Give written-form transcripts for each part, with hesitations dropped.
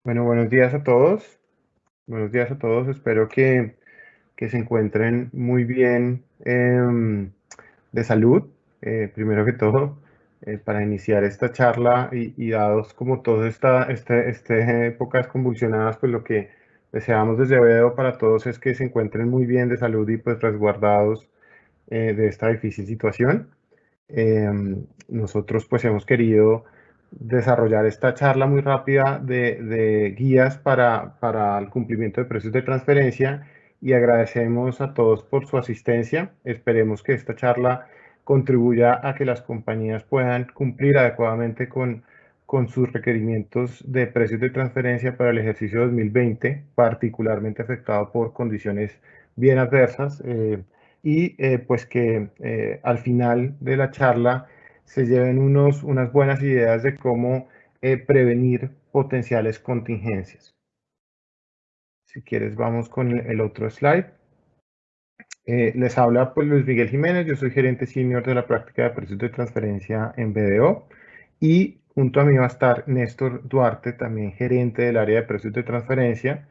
Bueno, buenos días a todos. Buenos días a todos. Espero que se encuentren muy bien de salud. Primero que todo, para iniciar esta charla y dados como todas estas épocas convulsionadas, pues lo que deseamos desde BDO para todos es que se encuentren muy bien de salud y pues resguardados de esta difícil situación. Nosotros pues hemos querido desarrollar esta charla muy rápida de guías para el cumplimiento de precios de transferencia y agradecemos a todos por su asistencia. Esperemos que esta charla contribuya a que las compañías puedan cumplir adecuadamente con sus requerimientos de precios de transferencia para el ejercicio 2020, particularmente afectado por condiciones bien adversas. Pues que al final de la charla se lleven unas buenas ideas de cómo prevenir potenciales contingencias. Si quieres, vamos con el otro slide. Les habla pues Luis Miguel Jiménez, yo soy gerente senior de la práctica de precios de transferencia en BDO y junto a mí va a estar Néstor Duarte, también gerente del área de precios de transferencia.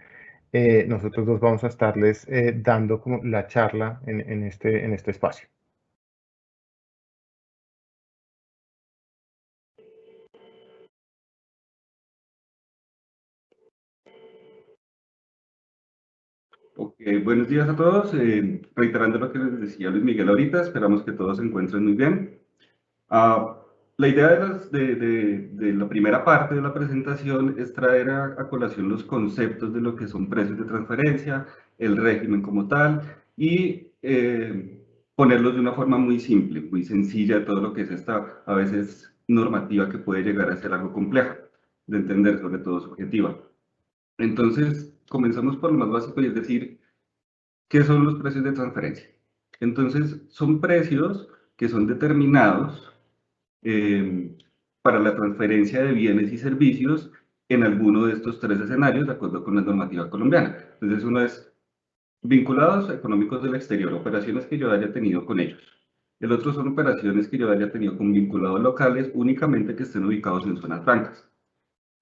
Nosotros dos vamos a estarles dando como la charla en este espacio. Ok, buenos días a todos. Reiterando lo que les decía Luis Miguel ahorita, esperamos que todos se encuentren muy bien. Ah, la idea de la primera parte de la presentación es traer a colación los conceptos de lo que son precios de transferencia, el régimen como tal y ponerlos de una forma muy simple, muy sencilla, todo lo que es esta a veces normativa que puede llegar a ser algo compleja de entender, sobre todo subjetiva. Entonces, comenzamos por lo más básico y es decir, ¿qué son los precios de transferencia? Entonces, son precios que son determinados eh, para la transferencia de bienes y servicios en alguno de estos tres escenarios, de acuerdo con la normativa colombiana. Entonces, uno es vinculados económicos del exterior, operaciones que yo haya tenido con ellos. El otro son operaciones que yo haya tenido con vinculados locales únicamente que estén ubicados en zonas francas.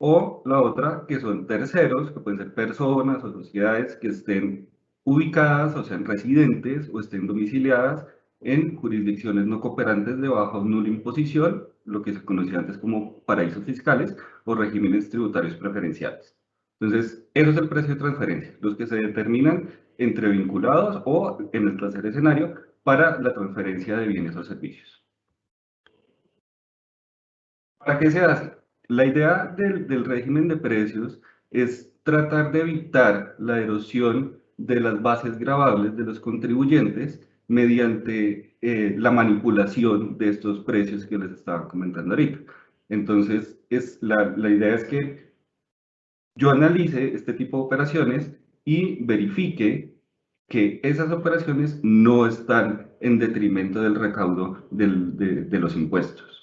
O la otra, que son terceros, que pueden ser personas o sociedades que estén ubicadas, o sean residentes, o estén domiciliadas en jurisdicciones no cooperantes de baja o nula imposición, lo que se conocía antes como paraísos fiscales o regímenes tributarios preferenciales. Entonces, eso es el precio de transferencia, los que se determinan entre vinculados o en el tercer escenario para la transferencia de bienes o servicios. ¿Para qué se hace? La idea del régimen de precios es tratar de evitar la erosión de las bases gravables de los contribuyentes mediante la manipulación de estos precios que les estaba comentando ahorita. Entonces, la idea es que yo analice este tipo de operaciones y verifique que esas operaciones no están en detrimento del recaudo de los impuestos.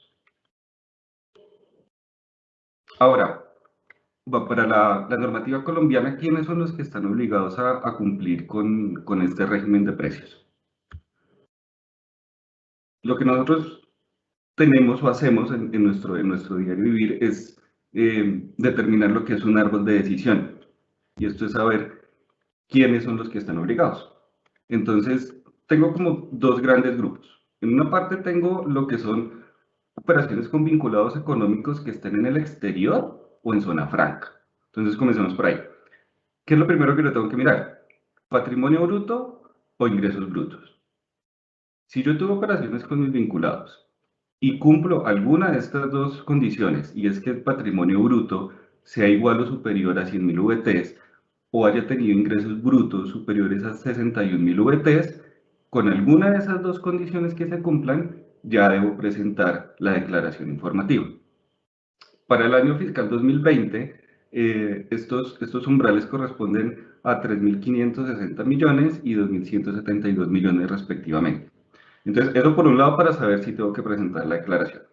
Ahora, para la normativa colombiana, ¿quiénes son los que están obligados a cumplir con este régimen de precios? Lo que nosotros tenemos o hacemos en nuestro diario vivir es determinar lo que es un árbol de decisión. Y esto es saber quiénes son los que están obligados. Entonces, tengo como dos grandes grupos. En una parte tengo lo que son operaciones con vinculados económicos que estén en el exterior o en zona franca. Entonces, comencemos por ahí. ¿Qué es lo primero que yo tengo que mirar? ¿Patrimonio bruto o ingresos brutos? Si yo tuve operaciones con mis vinculados y cumplo alguna de estas dos condiciones, y es que el patrimonio bruto sea igual o superior a 100.000 VTs, o haya tenido ingresos brutos superiores a 61.000 VTs, con alguna de esas dos condiciones que se cumplan, ya debo presentar la declaración informativa. Para el año fiscal 2020, estos umbrales corresponden a 3.560 millones y 2.172 millones respectivamente. Entonces, eso por un lado para saber si tengo que presentar la declaración.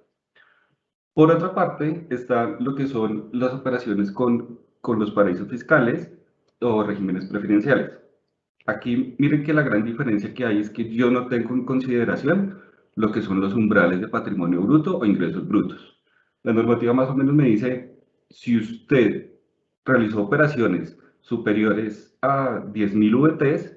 Por otra parte, está lo que son las operaciones con los paraísos fiscales o regímenes preferenciales. Aquí miren que la gran diferencia que hay es que yo no tengo en consideración lo que son los umbrales de patrimonio bruto o ingresos brutos. La normativa más o menos me dice, si usted realizó operaciones superiores a 10.000 VTs,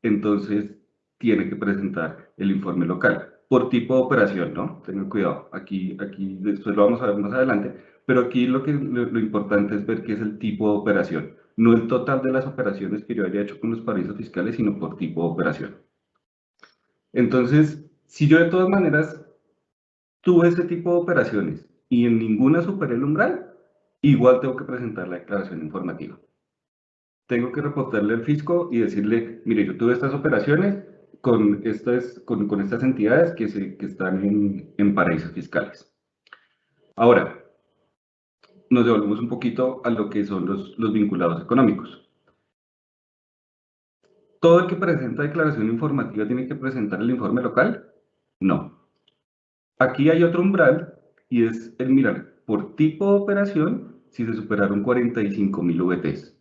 entonces tiene que presentar el informe local por tipo de operación, ¿no? Tengan cuidado, aquí después lo vamos a ver más adelante, pero aquí lo importante es ver qué es el tipo de operación, no el total de las operaciones que yo haya hecho con los paraísos fiscales, sino por tipo de operación. Entonces, si yo de todas maneras tuve ese tipo de operaciones y en ninguna superé el umbral, igual tengo que presentar la declaración informativa. Tengo que reportarle al fisco y decirle, mire, yo tuve estas operaciones con estas entidades que están en paraísos fiscales. Ahora, nos devolvemos un poquito a lo que son los vinculados económicos. ¿Todo el que presenta declaración informativa tiene que presentar el informe local? No. Aquí hay otro umbral y es el mirar por tipo de operación si se superaron 45.000 VTs.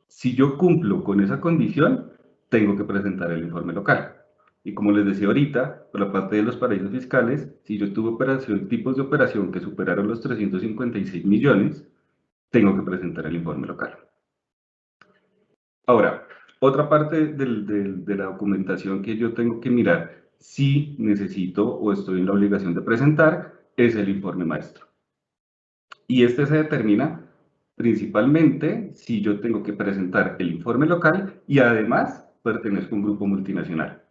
Si yo cumplo con esa condición, tengo que presentar el informe local. Y como les decía ahorita, por la parte de los paraísos fiscales, si yo tuve tipos de operación que superaron los 356 millones, tengo que presentar el informe local. Ahora, otra parte de la documentación que yo tengo que mirar si necesito o estoy en la obligación de presentar es el informe maestro. Y este se determina principalmente si yo tengo que presentar el informe local y además pertenezco a un grupo multinacional.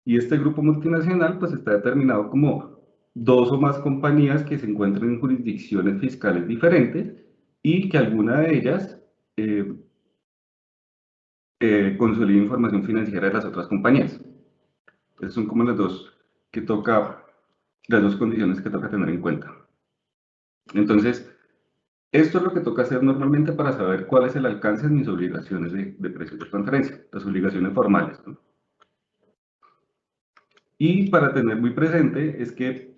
Y este grupo multinacional pues está determinado como 2 o más compañías que se encuentran en jurisdicciones fiscales diferentes y que alguna de ellas consolida información financiera de las otras compañías. Esas son como las dos condiciones que toca tener en cuenta. Entonces, esto es lo que toca hacer normalmente para saber cuál es el alcance de mis obligaciones de precios de transferencia, las obligaciones formales, ¿no? Y para tener muy presente es que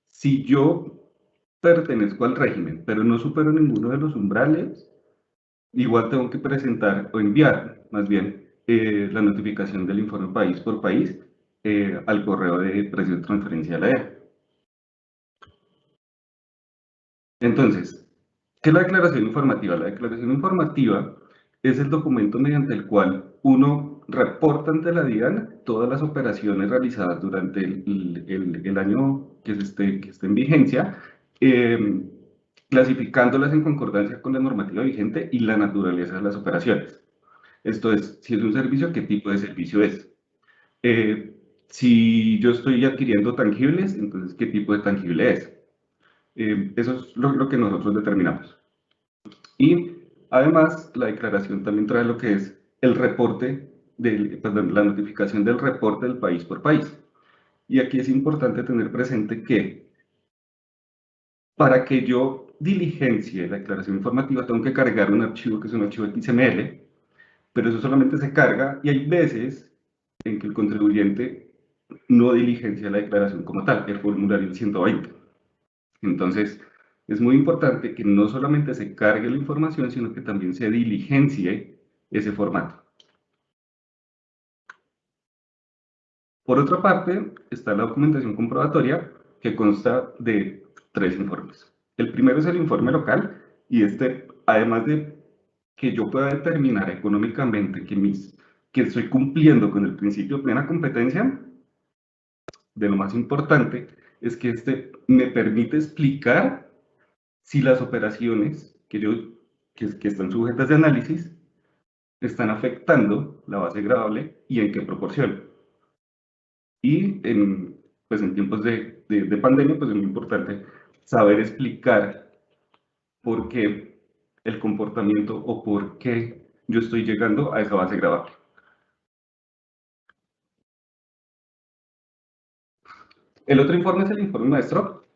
si yo pertenezco al régimen, pero no supero ninguno de los umbrales, igual tengo que presentar o enviar, más bien, la notificación del informe país por país al correo de precios de transferencia de la EA. Entonces, ¿qué es la declaración informativa? La declaración informativa es el documento mediante el cual uno reporta ante la DIAN todas las operaciones realizadas durante el año que esté en vigencia, eh, clasificándolas en concordancia con la normativa vigente y la naturaleza de las operaciones. Esto es, si es un servicio, ¿qué tipo de servicio es? Eh, si yo estoy adquiriendo tangibles, entonces, ¿qué tipo de tangible es? Eso es lo que nosotros determinamos. Y además, la declaración también trae lo que es el reporte, la notificación del reporte del país por país. Y aquí es importante tener presente que para que yo diligencie la declaración informativa tengo que cargar un archivo que es un archivo XML, pero eso solamente se carga y hay veces en que el contribuyente no diligencia la declaración como tal, el formulario 120. Entonces, es muy importante que no solamente se cargue la información, sino que también se diligencie ese formato. Por otra parte, está la documentación comprobatoria, que consta de 3 informes. El primero es el informe local, y además de que yo pueda determinar económicamente que estoy cumpliendo con el principio de plena competencia, de lo más importante es que me permite explicar si las operaciones que están sujetas de análisis están afectando la base gravable y en qué proporción. Y pues en tiempos de pandemia, pues es muy importante saber explicar por qué el comportamiento o por qué yo estoy llegando a esa base gravable. El otro informe es el informe maestro.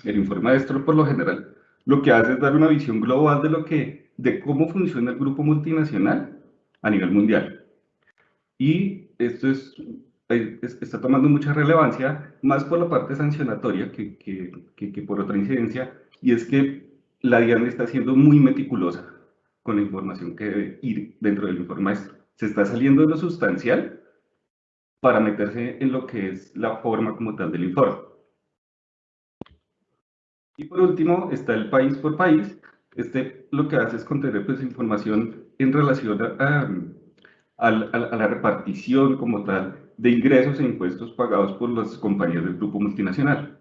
El informe maestro, por lo general, lo que hace es dar una visión global de cómo funciona el grupo multinacional a nivel mundial. Y esto está tomando mucha relevancia, más por la parte sancionatoria que por otra incidencia, y es que la DIAN está siendo muy meticulosa con la información que debe ir dentro del informe maestro. Se está saliendo de lo sustancial para meterse en lo que es la forma como tal del informe. Y por último está el país por país, Este lo que hace es contener pues, información en relación a la repartición como tal de ingresos e impuestos pagados por las compañías del grupo multinacional.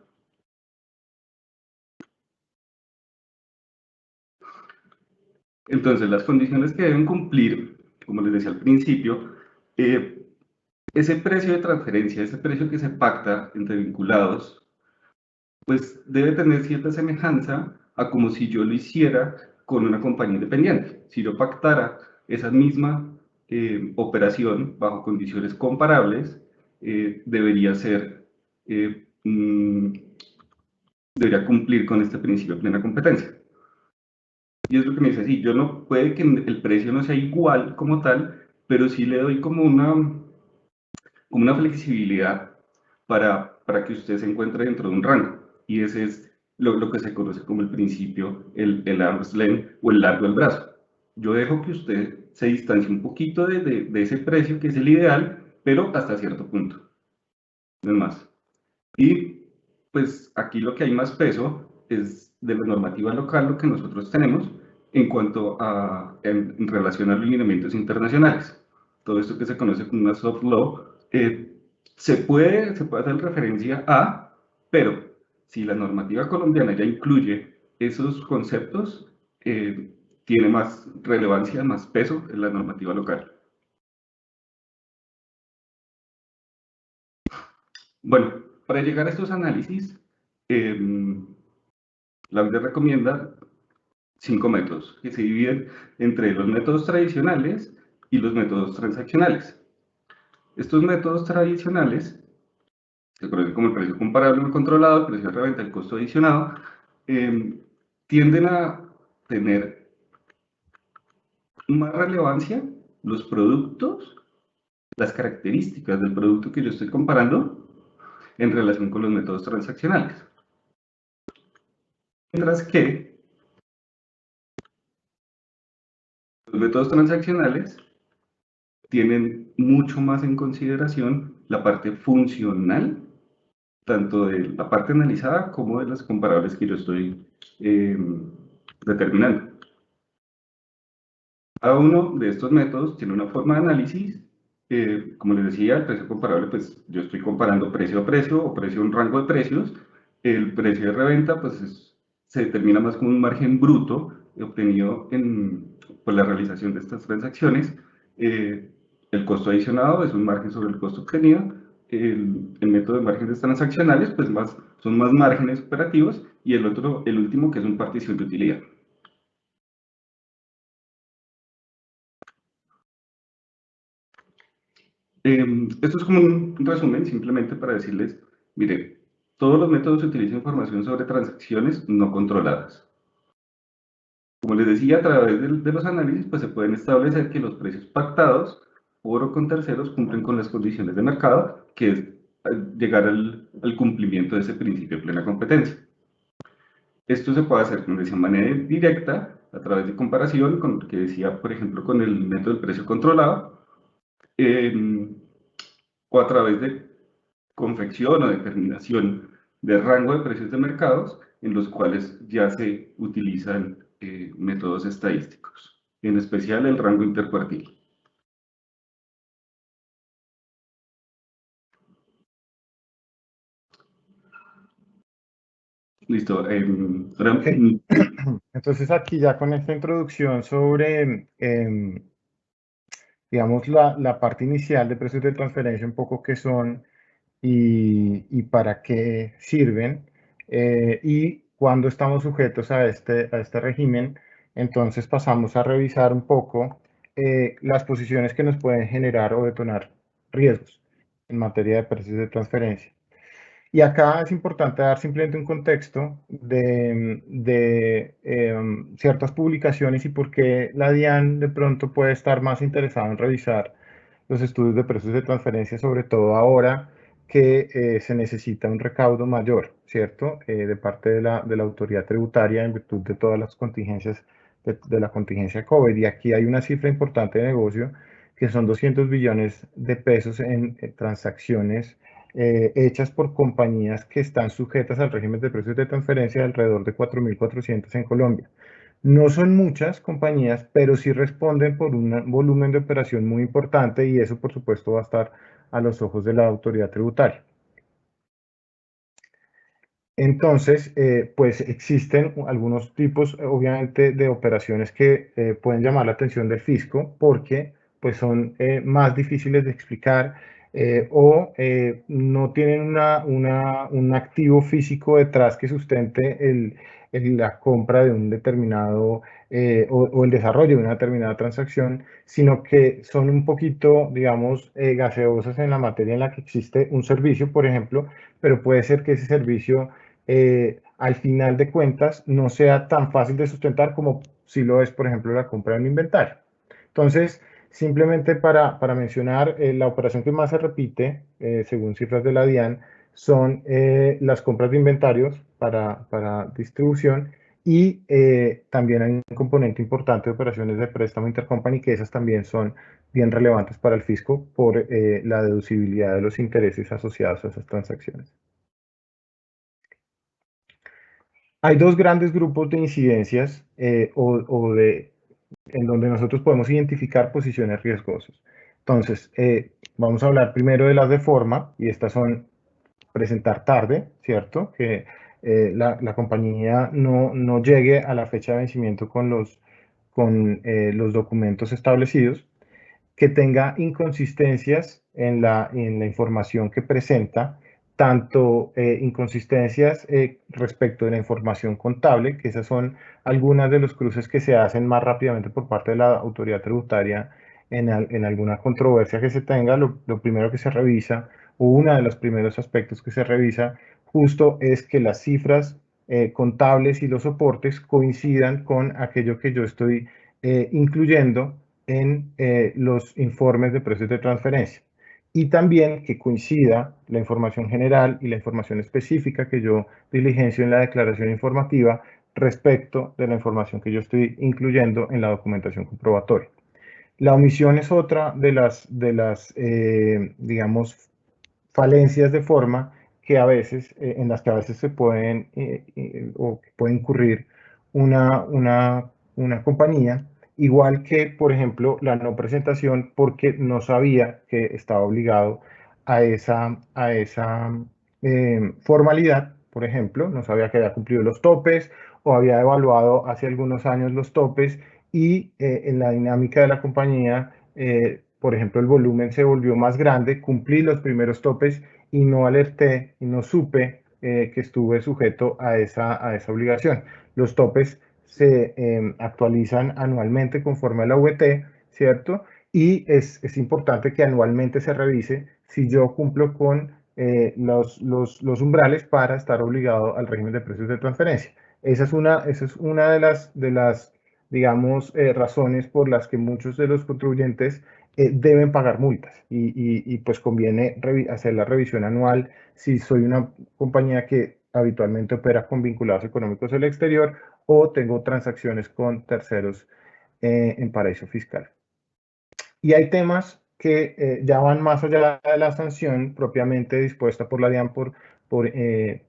Entonces, las condiciones que deben cumplir, como les decía al principio, ese precio de transferencia, ese precio que se pacta entre vinculados, pues debe tener cierta semejanza a como si yo lo hiciera con una compañía independiente. Si yo pactara esa misma operación bajo condiciones comparables, debería ser, debería cumplir con este principio de plena competencia. Y es lo que me dice, sí, yo no, puede que el precio no sea igual como tal, pero sí le doy como una flexibilidad para que usted se encuentre dentro de un rango. Y ese es lo que se conoce como el principio, el arm's length o el largo del brazo. Yo dejo que usted se distancie un poquito de ese precio, que es el ideal, pero hasta cierto punto, no es más. Y pues aquí lo que hay más peso es de la normativa local, lo que nosotros tenemos en cuanto a, en relación a los lineamientos internacionales. Todo esto que se conoce como una soft law, se puede hacer referencia a, pero si la normativa colombiana ya incluye esos conceptos, tiene más relevancia, más peso en la normativa local. Bueno, para llegar a estos análisis, la vida recomienda 5 métodos que se dividen entre los métodos tradicionales y los métodos transaccionales. Estos métodos tradicionales se conocen como el precio comparable o controlado, el precio de reventa, el costo adicionado, tienden a tener más relevancia los productos, las características del producto que yo estoy comparando en relación con los métodos transaccionales. Mientras que los métodos transaccionales tienen mucho más en consideración la parte funcional, tanto de la parte analizada como de las comparables que yo estoy determinando. Cada uno de estos métodos tiene una forma de análisis. Como les decía, el precio comparable, pues yo estoy comparando precio a precio o precio a un rango de precios. El precio de reventa, pues se determina más como un margen bruto obtenido por la realización de estas transacciones. El costo adicionado es un margen sobre el costo obtenido. El método de márgenes transaccionales, pues son más márgenes operativos. Y el último, que es un partición de utilidad. Esto es como un resumen, simplemente para decirles, mire, todos los métodos utilizan información sobre transacciones no controladas. Como les decía, a través de los análisis, pues se pueden establecer que los precios pactados por o con terceros cumplen con las condiciones de mercado, que es llegar al cumplimiento de ese principio de plena competencia. Esto se puede hacer, como decía, de manera directa, a través de comparación con lo que decía, por ejemplo, con el método del precio controlado, o a través de confección o determinación de rango de precios de mercados en los cuales ya se utilizan métodos estadísticos, en especial el rango intercuartil. Listo. Okay. Entonces aquí ya con esta introducción sobre, digamos, la parte inicial de precios de transferencia, un poco qué son y para qué sirven, y cuándo estamos sujetos a este régimen, entonces pasamos a revisar un poco las posiciones que nos pueden generar o detonar riesgos en materia de precios de transferencia. Y acá es importante dar simplemente un contexto de ciertas publicaciones y por qué la DIAN de pronto puede estar más interesada en revisar los estudios de precios de transferencia, sobre todo ahora que se necesita un recaudo mayor, ¿cierto? De parte de la autoridad tributaria en virtud de todas las contingencias de la contingencia COVID. Y aquí hay una cifra importante de negocio que son 200 billones de pesos en transacciones hechas por compañías que están sujetas al régimen de precios de transferencia de alrededor de 4.400 en Colombia. No son muchas compañías, pero sí responden por un volumen de operación muy importante y eso, por supuesto, va a estar a los ojos de la autoridad tributaria. Entonces, pues existen algunos tipos, obviamente, de operaciones que pueden llamar la atención del fisco porque pues son más difíciles de explicar o no tienen un activo físico detrás que sustente la compra de un determinado o el desarrollo de una determinada transacción, sino que son un poquito, digamos, gaseosas en la materia en la que existe un servicio, por ejemplo, pero puede ser que ese servicio al final de cuentas no sea tan fácil de sustentar como si lo es, por ejemplo, la compra de un inventario. Entonces, simplemente para mencionar, la operación que más se repite, según cifras de la DIAN, son las compras de inventarios para distribución y también hay un componente importante de operaciones de préstamo intercompany que esas también son bien relevantes para el fisco por la deducibilidad de los intereses asociados a esas transacciones. Hay dos grandes grupos de incidencias en donde nosotros podemos identificar posiciones riesgosas. Entonces, vamos a hablar primero de las de forma, y estas son presentar tarde, ¿cierto? Que la compañía no llegue a la fecha de vencimiento con los documentos establecidos, que tenga inconsistencias en la información que presenta, tanto inconsistencias respecto de la información contable, que esas son algunas de los cruces que se hacen más rápidamente por parte de la autoridad tributaria en alguna controversia que se tenga. Lo primero que se revisa, o uno de los primeros aspectos que se revisa, justo es que las cifras contables y los soportes coincidan con aquello que yo estoy incluyendo en los informes de precios de transferencia y también que coincida la información general y la información específica que yo diligencio en la declaración informativa respecto de la información que yo estoy incluyendo en la documentación comprobatoria. La omisión es otra de las digamos, falencias de forma que a veces, en las que a veces se pueden o puede incurrir una compañía, igual que, por ejemplo, la no presentación porque no sabía que estaba obligado a esa formalidad, por ejemplo, no sabía que había cumplido los topes o había evaluado hace algunos años los topes y en la dinámica de la compañía por ejemplo, el volumen se volvió más grande, cumplí los primeros topes y no alerté y no supe que estuve sujeto a esa obligación. Los topes se actualizan anualmente conforme a la VT, ¿cierto? Y es importante que anualmente se revise si yo cumplo con los umbrales para estar obligado al régimen de precios de transferencia. Esa es una de las digamos, razones por las que muchos de los contribuyentes deben pagar multas y pues conviene hacer la revisión anual si soy una compañía que habitualmente opera con vinculados económicos del exterior o tengo transacciones con terceros en paraíso fiscal. Y hay temas que ya van más allá de la sanción propiamente dispuesta por la DIAN por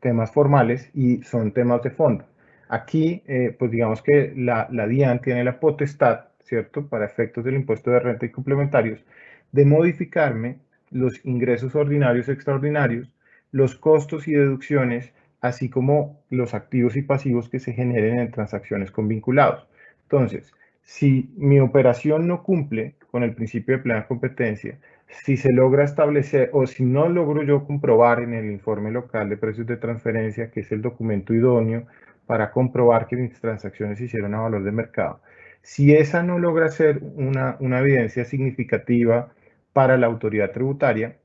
temas formales y son temas de fondo. Aquí, pues digamos que la DIAN tiene la potestad, ¿cierto?, para efectos del impuesto de renta y complementarios, de modificarme los ingresos ordinarios y extraordinarios, los costos y deducciones, así como los activos y pasivos que se generen en transacciones con vinculados. Entonces, si mi operación no cumple con el principio de plena competencia, si se logra establecer o si no logro yo comprobar en el informe local de precios de transferencia, que es el documento idóneo para comprobar que mis transacciones se hicieron a valor de mercado, si esa no logra ser una evidencia significativa para la autoridad tributaria,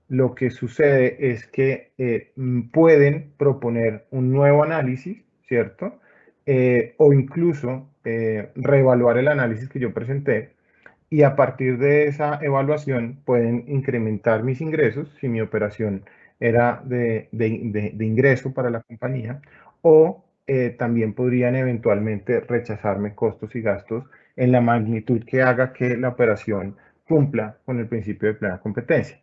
lo que sucede es que pueden proponer un nuevo análisis, ¿cierto? O incluso reevaluar el análisis que yo presenté y a partir de esa evaluación pueden incrementar mis ingresos si mi operación era de ingreso para la compañía o también podrían eventualmente rechazarme costos y gastos en la magnitud que haga que la operación cumpla con el principio de plena competencia.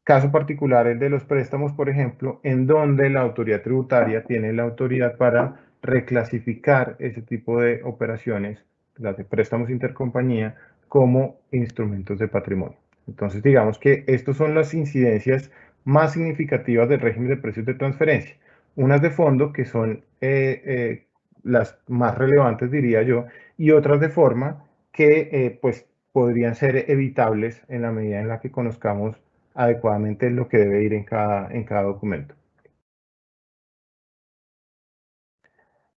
Caso particular el de los préstamos, por ejemplo, en donde la autoridad tributaria tiene la autoridad para reclasificar ese tipo de operaciones, las de préstamos intercompañía, como instrumentos de patrimonio. Entonces, digamos que estas son las incidencias más significativas del régimen de precios de transferencia. Unas de fondo, que son las más relevantes, diría yo, y otras de forma que pues podrían ser evitables en la medida en la que conozcamos adecuadamente lo que debe ir en cada documento.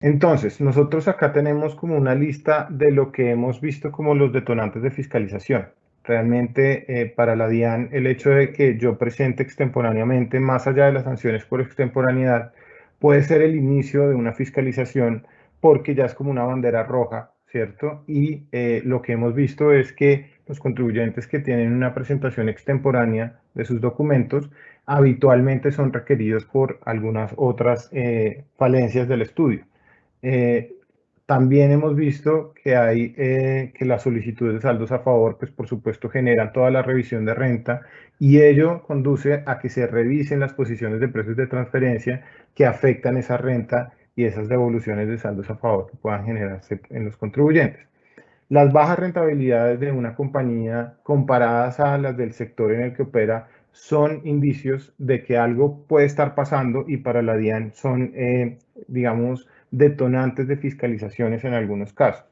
Entonces, nosotros acá tenemos como una lista de lo que hemos visto como los detonantes de fiscalización. Realmente, para la DIAN, el hecho de que yo presente extemporáneamente, más allá de las sanciones por extemporaneidad, puede ser el inicio de una fiscalización porque ya es como una bandera roja, ¿cierto? Y lo que hemos visto es que los contribuyentes que tienen una presentación extemporánea de sus documentos habitualmente son requeridos por algunas otras falencias del estudio. Eh, También hemos visto que hay que las solicitudes de saldos a favor, pues por supuesto generan toda la revisión de renta y ello conduce a que se revisen las posiciones de precios de transferencia que afectan esa renta y esas devoluciones de saldos a favor que puedan generarse en los contribuyentes. Las bajas rentabilidades de una compañía comparadas a las del sector en el que opera son indicios de que algo puede estar pasando y para la DIAN son, digamos, detonantes de fiscalizaciones en algunos casos.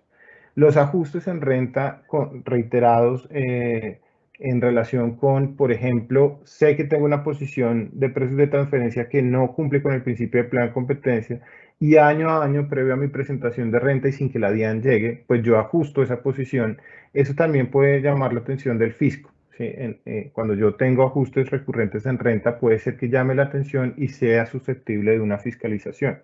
Los ajustes en renta reiterados en relación con, por ejemplo, sé que tengo una posición de precios de transferencia que no cumple con el principio de plena competencia y año a año, previo a mi presentación de renta y sin que la DIAN llegue, pues yo ajusto esa posición. Eso también puede llamar la atención del fisco. ¿Sí? Cuando yo tengo ajustes recurrentes en renta, puede ser que llame la atención y sea susceptible de una fiscalización.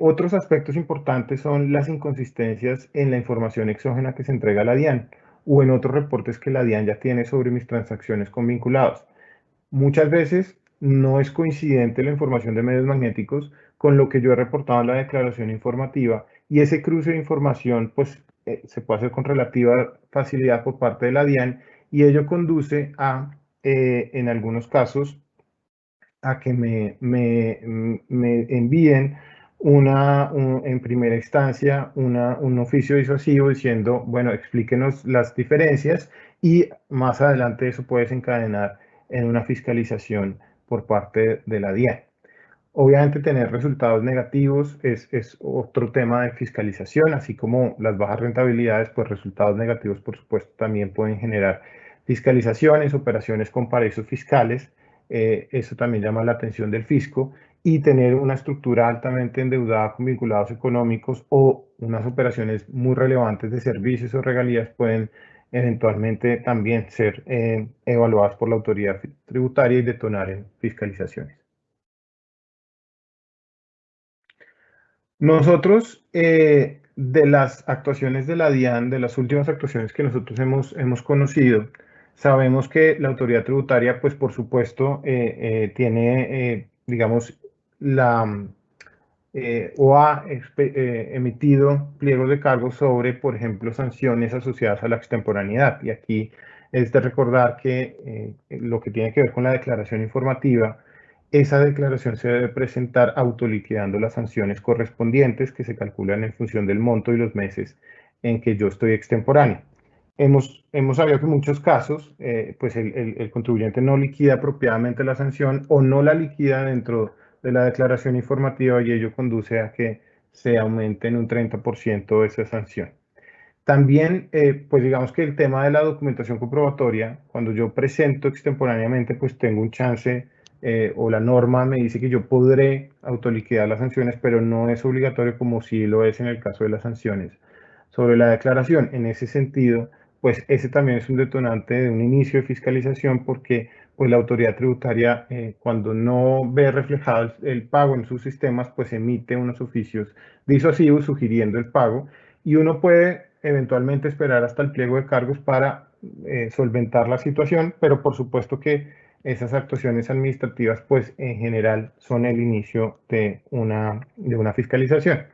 Otros aspectos importantes son las inconsistencias en la información exógena que se entrega a la DIAN o en otros reportes que la DIAN ya tiene sobre mis transacciones con vinculados. Muchas veces no es coincidente la información de medios magnéticos con lo que yo he reportado en la declaración informativa y ese cruce de información pues se puede hacer con relativa facilidad por parte de la DIAN y ello conduce a, en algunos casos, a que me envíen en primera instancia un oficio disuasivo diciendo, bueno, explíquenos las diferencias y más adelante eso puede desencadenar en una fiscalización por parte de la DIAN. Obviamente tener resultados negativos es otro tema de fiscalización, así como las bajas rentabilidades, pues resultados negativos por supuesto también pueden generar fiscalizaciones, operaciones con paraísos fiscales, eso también llama la atención del fisco, y tener una estructura altamente endeudada con vinculados económicos o unas operaciones muy relevantes de servicios o regalías pueden eventualmente también ser evaluadas por la autoridad tributaria y detonar en fiscalizaciones. Nosotros, de las actuaciones de la DIAN, de las últimas actuaciones que nosotros hemos conocido, sabemos que la autoridad tributaria, pues por supuesto, tiene, digamos, la, o ha emitido pliegos de cargos sobre, por ejemplo, sanciones asociadas a la extemporaneidad. Y aquí es de recordar que lo que tiene que ver con la declaración informativa, esa declaración se debe presentar autoliquidando las sanciones correspondientes que se calculan en función del monto y los meses en que yo estoy extemporáneo. Hemos sabido que en muchos casos, pues el contribuyente no liquida apropiadamente la sanción o no la liquida dentro de la declaración informativa y ello conduce a que se aumente en un 30% esa sanción. También, pues digamos que el tema de la documentación comprobatoria, cuando yo presento extemporáneamente, pues tengo un chance o la norma me dice que yo podré autoliquidar las sanciones, pero no es obligatorio como sí lo es en el caso de las sanciones sobre la declaración. En ese sentido, pues ese también es un detonante de un inicio de fiscalización porque pues la autoridad tributaria cuando no ve reflejado el pago en sus sistemas, pues emite unos oficios disuasivos sugiriendo el pago y uno puede eventualmente esperar hasta el pliego de cargos para solventar la situación, pero por supuesto que esas actuaciones administrativas, pues en general son el inicio de una fiscalización.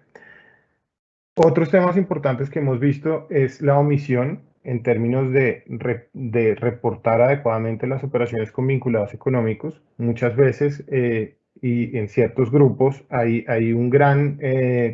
Otros temas importantes que hemos visto es la omisión en términos de reportar adecuadamente las operaciones con vinculados económicos. Muchas veces y en ciertos grupos hay un gran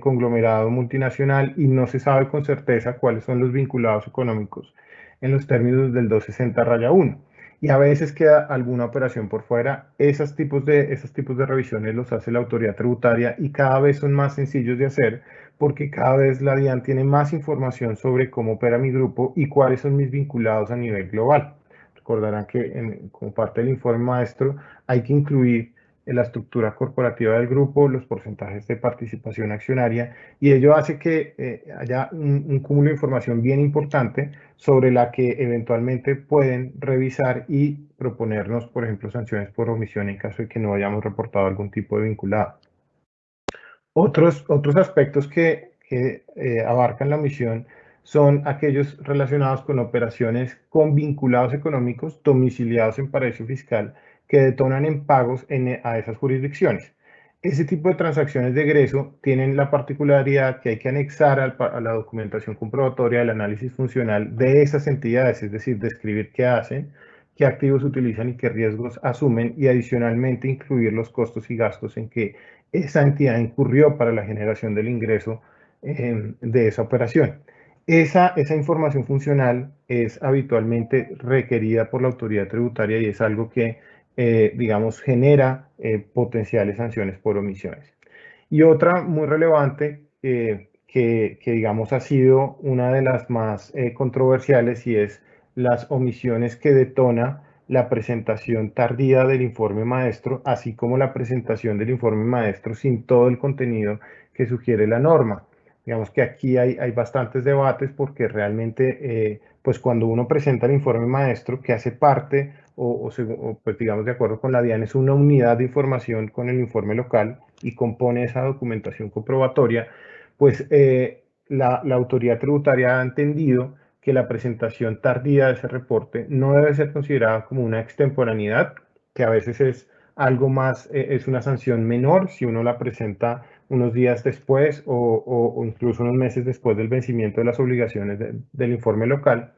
conglomerado multinacional y no se sabe con certeza cuáles son los vinculados económicos en los términos del 260-1. Y a veces queda alguna operación por fuera. Esos tipos de revisiones los hace la autoridad tributaria y cada vez son más sencillos de hacer porque cada vez la DIAN tiene más información sobre cómo opera mi grupo y cuáles son mis vinculados a nivel global. Recordarán que como parte del informe maestro hay que incluir en la estructura corporativa del grupo, los porcentajes de participación accionaria, y ello hace que haya un cúmulo de información bien importante sobre la que eventualmente pueden revisar y proponernos, por ejemplo, sanciones por omisión en caso de que no hayamos reportado algún tipo de vinculado. Otros aspectos que abarcan la omisión son aquellos relacionados con operaciones con vinculados económicos domiciliados en paraíso fiscal que detonan en pagos a esas jurisdicciones. Ese tipo de transacciones de egreso tienen la particularidad que hay que anexar a la documentación comprobatoria del análisis funcional de esas entidades, es decir, describir qué hacen, qué activos utilizan y qué riesgos asumen, y adicionalmente incluir los costos y gastos en que esa entidad incurrió para la generación del ingreso de esa operación. Esa información funcional es habitualmente requerida por la autoridad tributaria y es algo que, digamos, genera potenciales sanciones por omisiones. Y otra muy relevante digamos, ha sido una de las más controversiales y es las omisiones que detona la presentación tardía del informe maestro, así como la presentación del informe maestro sin todo el contenido que sugiere la norma. Digamos que aquí hay bastantes debates porque realmente, pues cuando uno presenta el informe maestro que hace parte, pues digamos de acuerdo con la DIAN, es una unidad de información con el informe local y compone esa documentación comprobatoria, pues la autoridad tributaria ha entendido que la presentación tardía de ese reporte no debe ser considerada como una extemporaneidad, que a veces es algo más, es una sanción menor si uno la presenta unos días después o incluso unos meses después del vencimiento de las obligaciones del informe local,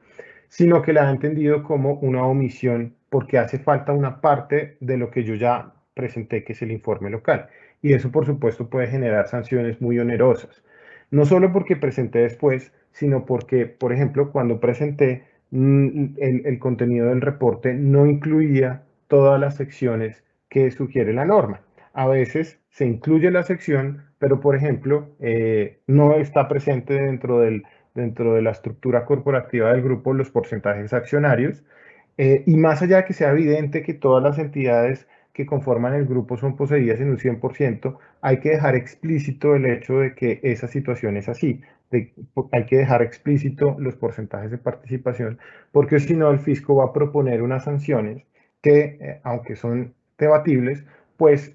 sino que la ha entendido como una omisión porque hace falta una parte de lo que yo ya presenté, que es el informe local. Y eso, por supuesto, puede generar sanciones muy onerosas. No solo porque presenté después, sino porque, por ejemplo, cuando presenté, el contenido del reporte no incluía todas las secciones que sugiere la norma. A veces se incluye la sección, pero, por ejemplo, no está presente dentro de la estructura corporativa del grupo los porcentajes accionarios. Y más allá de que sea evidente que todas las entidades que conforman el grupo son poseídas en un 100%, hay que dejar explícito el hecho de que esa situación es así. Hay que dejar explícito los porcentajes de participación, porque si no el fisco va a proponer unas sanciones que, aunque son debatibles, pues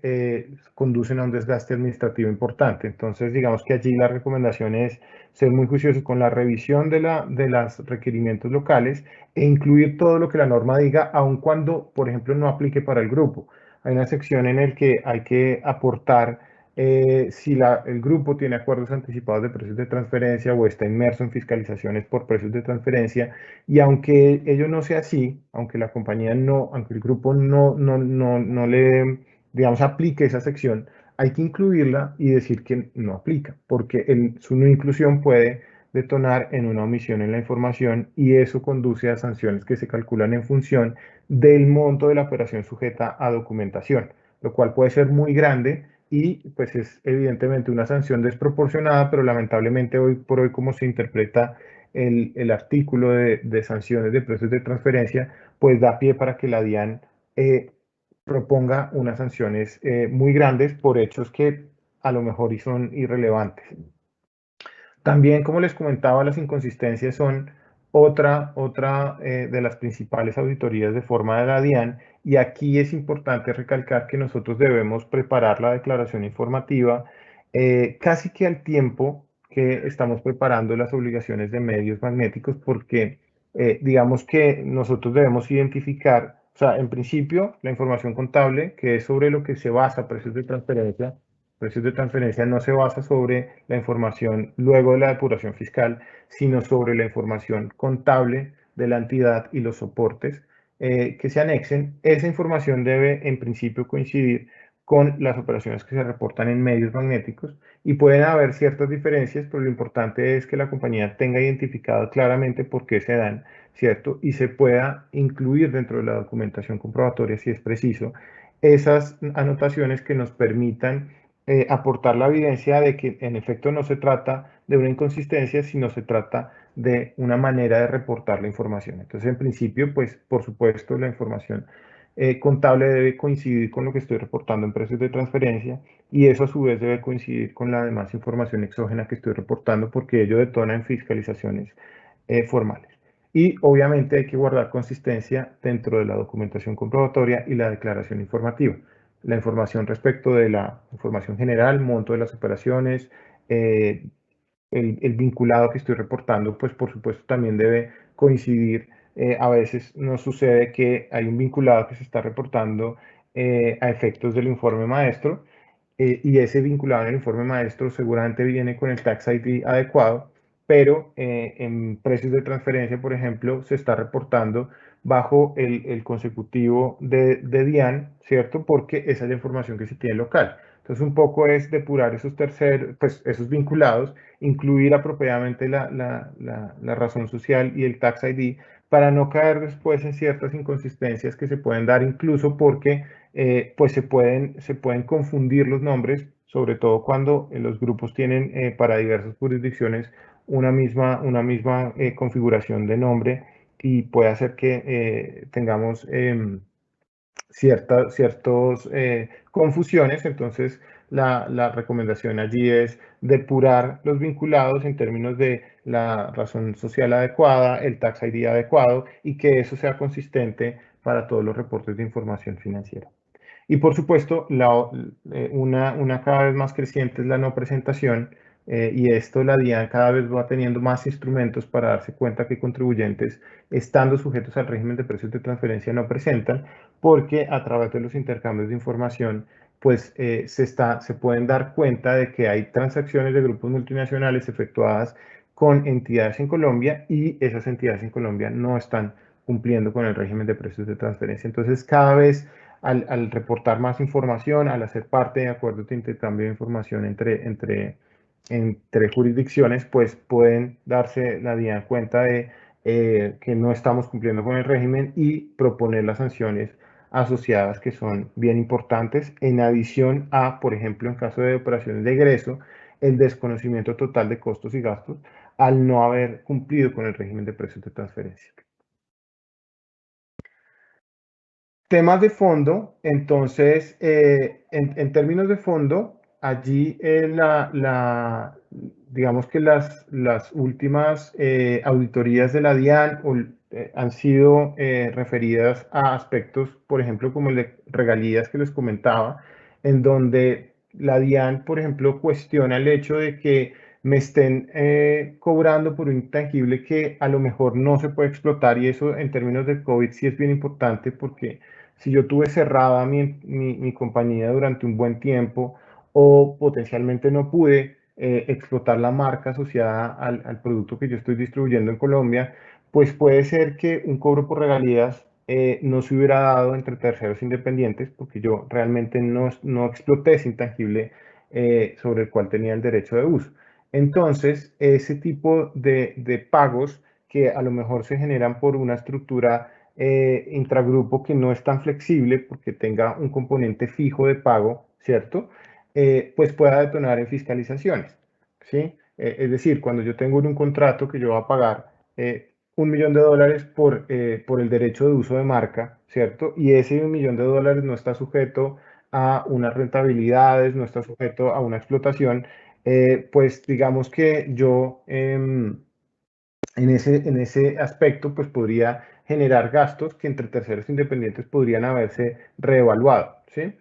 conducen a un desgaste administrativo importante. Entonces, digamos que allí la recomendación es ser muy juiciosos con la revisión de los requerimientos locales e incluir todo lo que la norma diga, aun cuando, por ejemplo, no aplique para el grupo. Hay una sección en la que hay que aportar si el grupo tiene acuerdos anticipados de precios de transferencia o está inmerso en fiscalizaciones por precios de transferencia, y aunque ello no sea así, aunque la compañía no, aunque el grupo no le, digamos, aplique esa sección, hay que incluirla y decir que no aplica, porque su no inclusión puede detonar en una omisión en la información y eso conduce a sanciones que se calculan en función del monto de la operación sujeta a documentación, lo cual puede ser muy grande y pues es evidentemente una sanción desproporcionada, pero lamentablemente hoy por hoy como se interpreta el artículo de sanciones de precios de transferencia, pues da pie para que la DIAN proponga unas sanciones muy grandes por hechos que a lo mejor son irrelevantes. También, como les comentaba, las inconsistencias son otra de las principales auditorías de forma de la DIAN, y aquí es importante recalcar que nosotros debemos preparar la declaración informativa casi que al tiempo que estamos preparando las obligaciones de medios magnéticos, porque digamos que nosotros debemos identificar, o sea, en principio, la información contable, que es sobre lo que se basa precios de transferencia. Precios de transferencia no se basa sobre la información luego de la depuración fiscal, sino sobre la información contable de la entidad y los soportes que se anexen. Esa información debe, en principio, coincidir con las operaciones que se reportan en medios magnéticos y pueden haber ciertas diferencias, pero lo importante es que la compañía tenga identificado claramente por qué se dan, ¿cierto? Y se pueda incluir dentro de la documentación comprobatoria, si es preciso, esas anotaciones que nos permitan aportar la evidencia de que en efecto no se trata de una inconsistencia, sino se trata de una manera de reportar la información. Entonces, en principio, pues, por supuesto, la información contable debe coincidir con lo que estoy reportando en precios de transferencia y eso a su vez debe coincidir con la demás información exógena que estoy reportando porque ello detona en fiscalizaciones formales. Y obviamente hay que guardar consistencia dentro de la documentación comprobatoria y la declaración informativa. La información respecto de la información general, monto de las operaciones, el vinculado que estoy reportando, pues por supuesto también debe coincidir. A veces nos sucede que hay un vinculado que se está reportando a efectos del informe maestro y ese vinculado en el informe maestro seguramente viene con el Tax ID adecuado, pero en precios de transferencia, por ejemplo, se está reportando bajo el consecutivo de DIAN, ¿cierto? Porque esa es la información que se tiene local. Entonces, un poco es depurar esos terceros, pues esos vinculados, incluir apropiadamente la razón social y el Tax ID para no caer después en ciertas inconsistencias que se pueden dar incluso porque pues se pueden confundir los nombres, sobre todo cuando los grupos tienen para diversas jurisdicciones una misma configuración de nombre y puede hacer que tengamos ciertas confusiones. Entonces, la recomendación allí es depurar los vinculados en términos de la razón social adecuada, el tax ID adecuado y que eso sea consistente para todos los reportes de información financiera. Y por supuesto, una cada vez más creciente es la no presentación y esto la DIAN cada vez va teniendo más instrumentos para darse cuenta que contribuyentes, estando sujetos al régimen de precios de transferencia, no presentan, porque a través de los intercambios de información, pues se pueden dar cuenta de que hay transacciones de grupos multinacionales efectuadas con entidades en Colombia y esas entidades en Colombia no están cumpliendo con el régimen de precios de transferencia. Entonces, cada vez al reportar más información, al hacer parte de acuerdos de intercambio de información entre jurisdicciones, pues pueden darse la DIAN cuenta de que no estamos cumpliendo con el régimen y proponer las sanciones asociadas que son bien importantes, en adición a, por ejemplo, en caso de operaciones de egreso, el desconocimiento total de costos y gastos al no haber cumplido con el régimen de precios de transferencia. Temas de fondo, entonces, en términos de fondo, allí digamos que las últimas auditorías de la DIAN han sido referidas a aspectos, por ejemplo, como el de regalías que les comentaba, en donde la DIAN, por ejemplo, cuestiona el hecho de que me estén cobrando por un intangible que a lo mejor no se puede explotar y eso en términos de COVID sí es bien importante porque si yo tuve cerrada mi compañía durante un buen tiempo o potencialmente no pude explotar la marca asociada al producto que yo estoy distribuyendo en Colombia, pues puede ser que un cobro por regalías no se hubiera dado entre terceros independientes porque yo realmente no exploté ese intangible sobre el cual tenía el derecho de uso. Entonces, ese tipo de pagos que a lo mejor se generan por una estructura intragrupo que no es tan flexible porque tenga un componente fijo de pago, ¿cierto? Pues pueda detonar en fiscalizaciones, ¿sí? Es decir, cuando yo tengo un contrato que yo voy a pagar $1.000.000 por el derecho de uso de marca, ¿cierto? Y ese $1.000.000 no está sujeto a unas rentabilidades, no está sujeto a una explotación, pues digamos que yo en ese aspecto, pues podría generar gastos que entre terceros independientes podrían haberse reevaluado, ¿sí?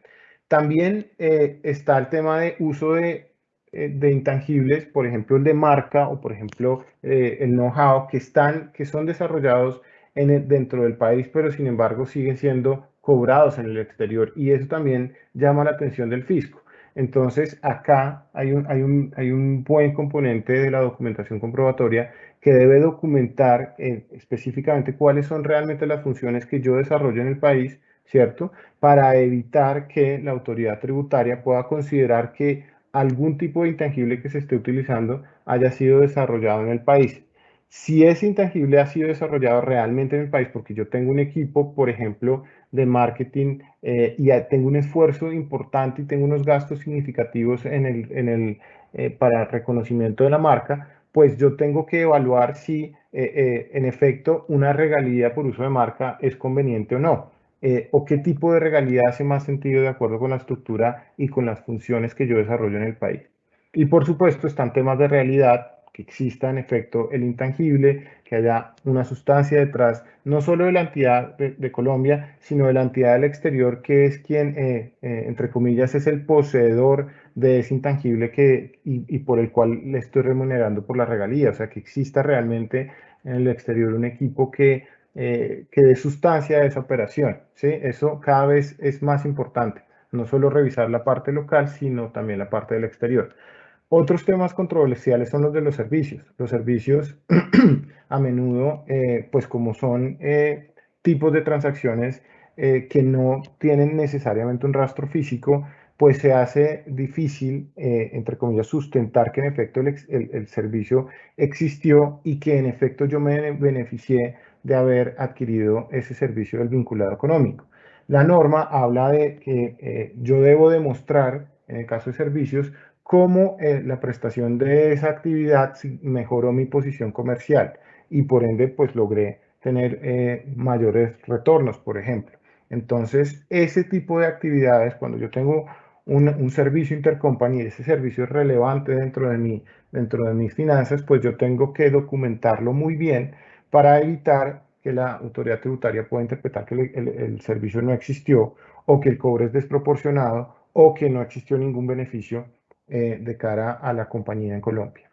También está el tema de uso de intangibles, por ejemplo, el de marca o, por ejemplo, el know-how que son desarrollados dentro del país, pero sin embargo siguen siendo cobrados en el exterior y eso también llama la atención del fisco. Entonces, acá hay un buen componente de la documentación comprobatoria que debe documentar específicamente cuáles son realmente las funciones que yo desarrollo en el país, ¿cierto? Para evitar que la autoridad tributaria pueda considerar que algún tipo de intangible que se esté utilizando haya sido desarrollado en el país. Si ese intangible ha sido desarrollado realmente en el país, porque yo tengo un equipo, por ejemplo, de marketing y tengo un esfuerzo importante y tengo unos gastos significativos para el reconocimiento de la marca, pues yo tengo que evaluar si en efecto una regalía por uso de marca es conveniente o no. O qué tipo de regalía hace más sentido de acuerdo con la estructura y con las funciones que yo desarrollo en el país. Y por supuesto están temas de realidad, que exista en efecto el intangible, que haya una sustancia detrás, no solo de la entidad de Colombia, sino de la entidad del exterior, que es quien, entre comillas, es el poseedor de ese intangible y por el cual le estoy remunerando por la regalía. O sea, que exista realmente en el exterior un equipo que dé sustancia a esa operación, ¿sí? Eso cada vez es más importante. No solo revisar la parte local, sino también la parte del exterior. Otros temas controversiales son los de los servicios. Los servicios a menudo, pues como son tipos de transacciones que no tienen necesariamente un rastro físico, pues se hace difícil, entre comillas, sustentar que en efecto el servicio existió y que en efecto yo me beneficié de haber adquirido ese servicio del vinculado económico. La norma habla de que yo debo demostrar, en el caso de servicios, cómo la prestación de esa actividad mejoró mi posición comercial y por ende pues logré tener mayores retornos, por ejemplo. Entonces, ese tipo de actividades, cuando yo tengo un servicio intercompany, ese servicio es relevante dentro de mis finanzas, pues yo tengo que documentarlo muy bien para evitar que la autoridad tributaria pueda interpretar que el servicio no existió o que el cobro es desproporcionado o que no existió ningún beneficio de cara a la compañía en Colombia.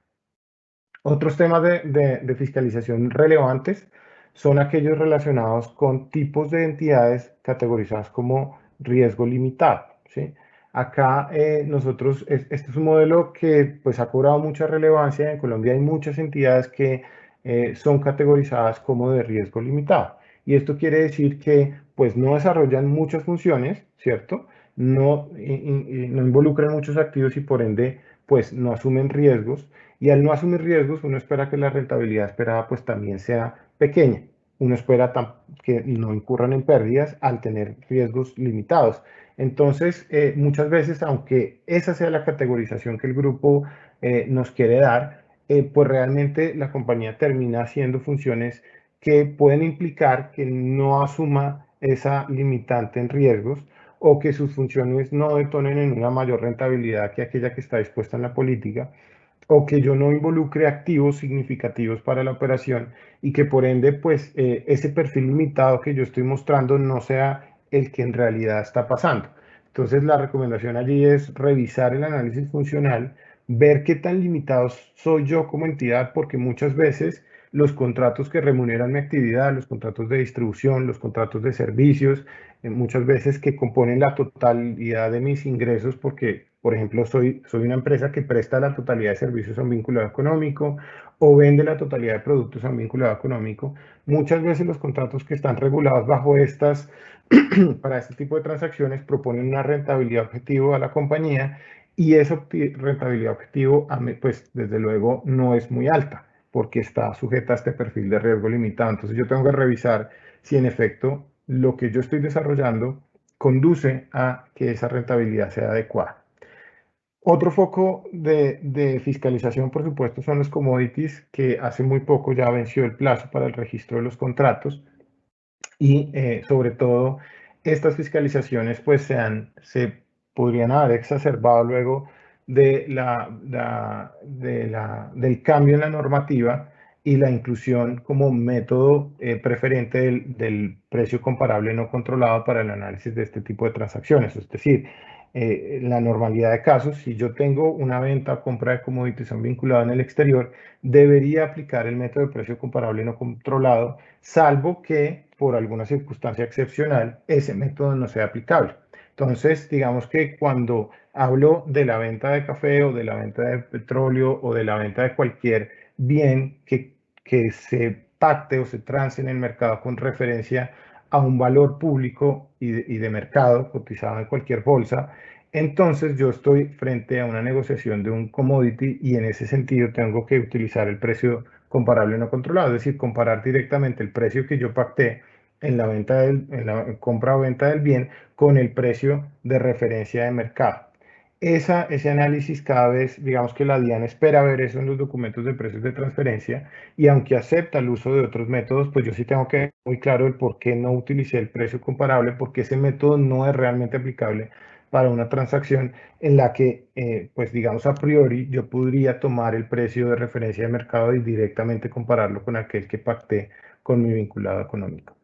Otros temas de fiscalización relevantes son aquellos relacionados con tipos de entidades categorizadas como riesgo limitado, ¿sí? Acá este es un modelo que pues ha cobrado mucha relevancia. En Colombia hay muchas entidades que son categorizadas como de riesgo limitado. Y esto quiere decir que pues no desarrollan muchas funciones, ¿cierto? No involucran muchos activos y por ende pues no asumen riesgos, y al no asumir riesgos uno espera que la rentabilidad esperada pues también sea pequeña. Uno espera que no incurran en pérdidas al tener riesgos limitados. Entonces, muchas veces, aunque esa sea la categorización que el grupo nos quiere dar, pues realmente la compañía termina haciendo funciones que pueden implicar que no asuma esa limitante en riesgos o que sus funciones no detonen en una mayor rentabilidad que aquella que está dispuesta en la política, o que yo no involucre activos significativos para la operación y que por ende, pues ese perfil limitado que yo estoy mostrando no sea el que en realidad está pasando. Entonces, la recomendación allí es revisar el análisis funcional, ver qué tan limitados soy yo como entidad, porque muchas veces los contratos que remuneran mi actividad, los contratos de distribución, los contratos de servicios, muchas veces que componen la totalidad de mis ingresos, porque, por ejemplo, soy una empresa que presta la totalidad de servicios a un vinculado económico o vende la totalidad de productos a un vinculado económico. Muchas veces los contratos que están regulados bajo para este tipo de transacciones proponen una rentabilidad objetivo a la compañía y esa rentabilidad objetivo, pues desde luego no es muy alta porque está sujeta a este perfil de riesgo limitado. Entonces yo tengo que revisar si en efecto lo que yo estoy desarrollando conduce a que esa rentabilidad sea adecuada. Otro foco de fiscalización, por supuesto, son los commodities, que hace muy poco ya venció el plazo para el registro de los contratos y sobre todo estas fiscalizaciones pues se podrían haber exacerbado luego del cambio en la normativa y la inclusión como método preferente del precio comparable no controlado para el análisis de este tipo de transacciones. Es decir, la normalidad de casos, si yo tengo una venta o compra de commodities vinculada en el exterior, debería aplicar el método de precio comparable no controlado, salvo que por alguna circunstancia excepcional ese método no sea aplicable. Entonces, digamos que cuando hablo de la venta de café o de la venta de petróleo o de la venta de cualquier bien que se pacte o se trance en el mercado con referencia a un valor público y de mercado cotizado en cualquier bolsa, entonces yo estoy frente a una negociación de un commodity y en ese sentido tengo que utilizar el precio comparable no controlado, es decir, comparar directamente el precio que yo pacté en la en la compra o venta del bien con el precio de referencia de mercado. Ese análisis cada vez, digamos que la DIAN espera ver eso en los documentos de precios de transferencia y aunque acepta el uso de otros métodos, pues yo sí tengo que ver muy claro el por qué no utilicé el precio comparable, porque ese método no es realmente aplicable para una transacción en la que, pues digamos a priori, yo podría tomar el precio de referencia de mercado y directamente compararlo con aquel que pacté con mi vinculado económico.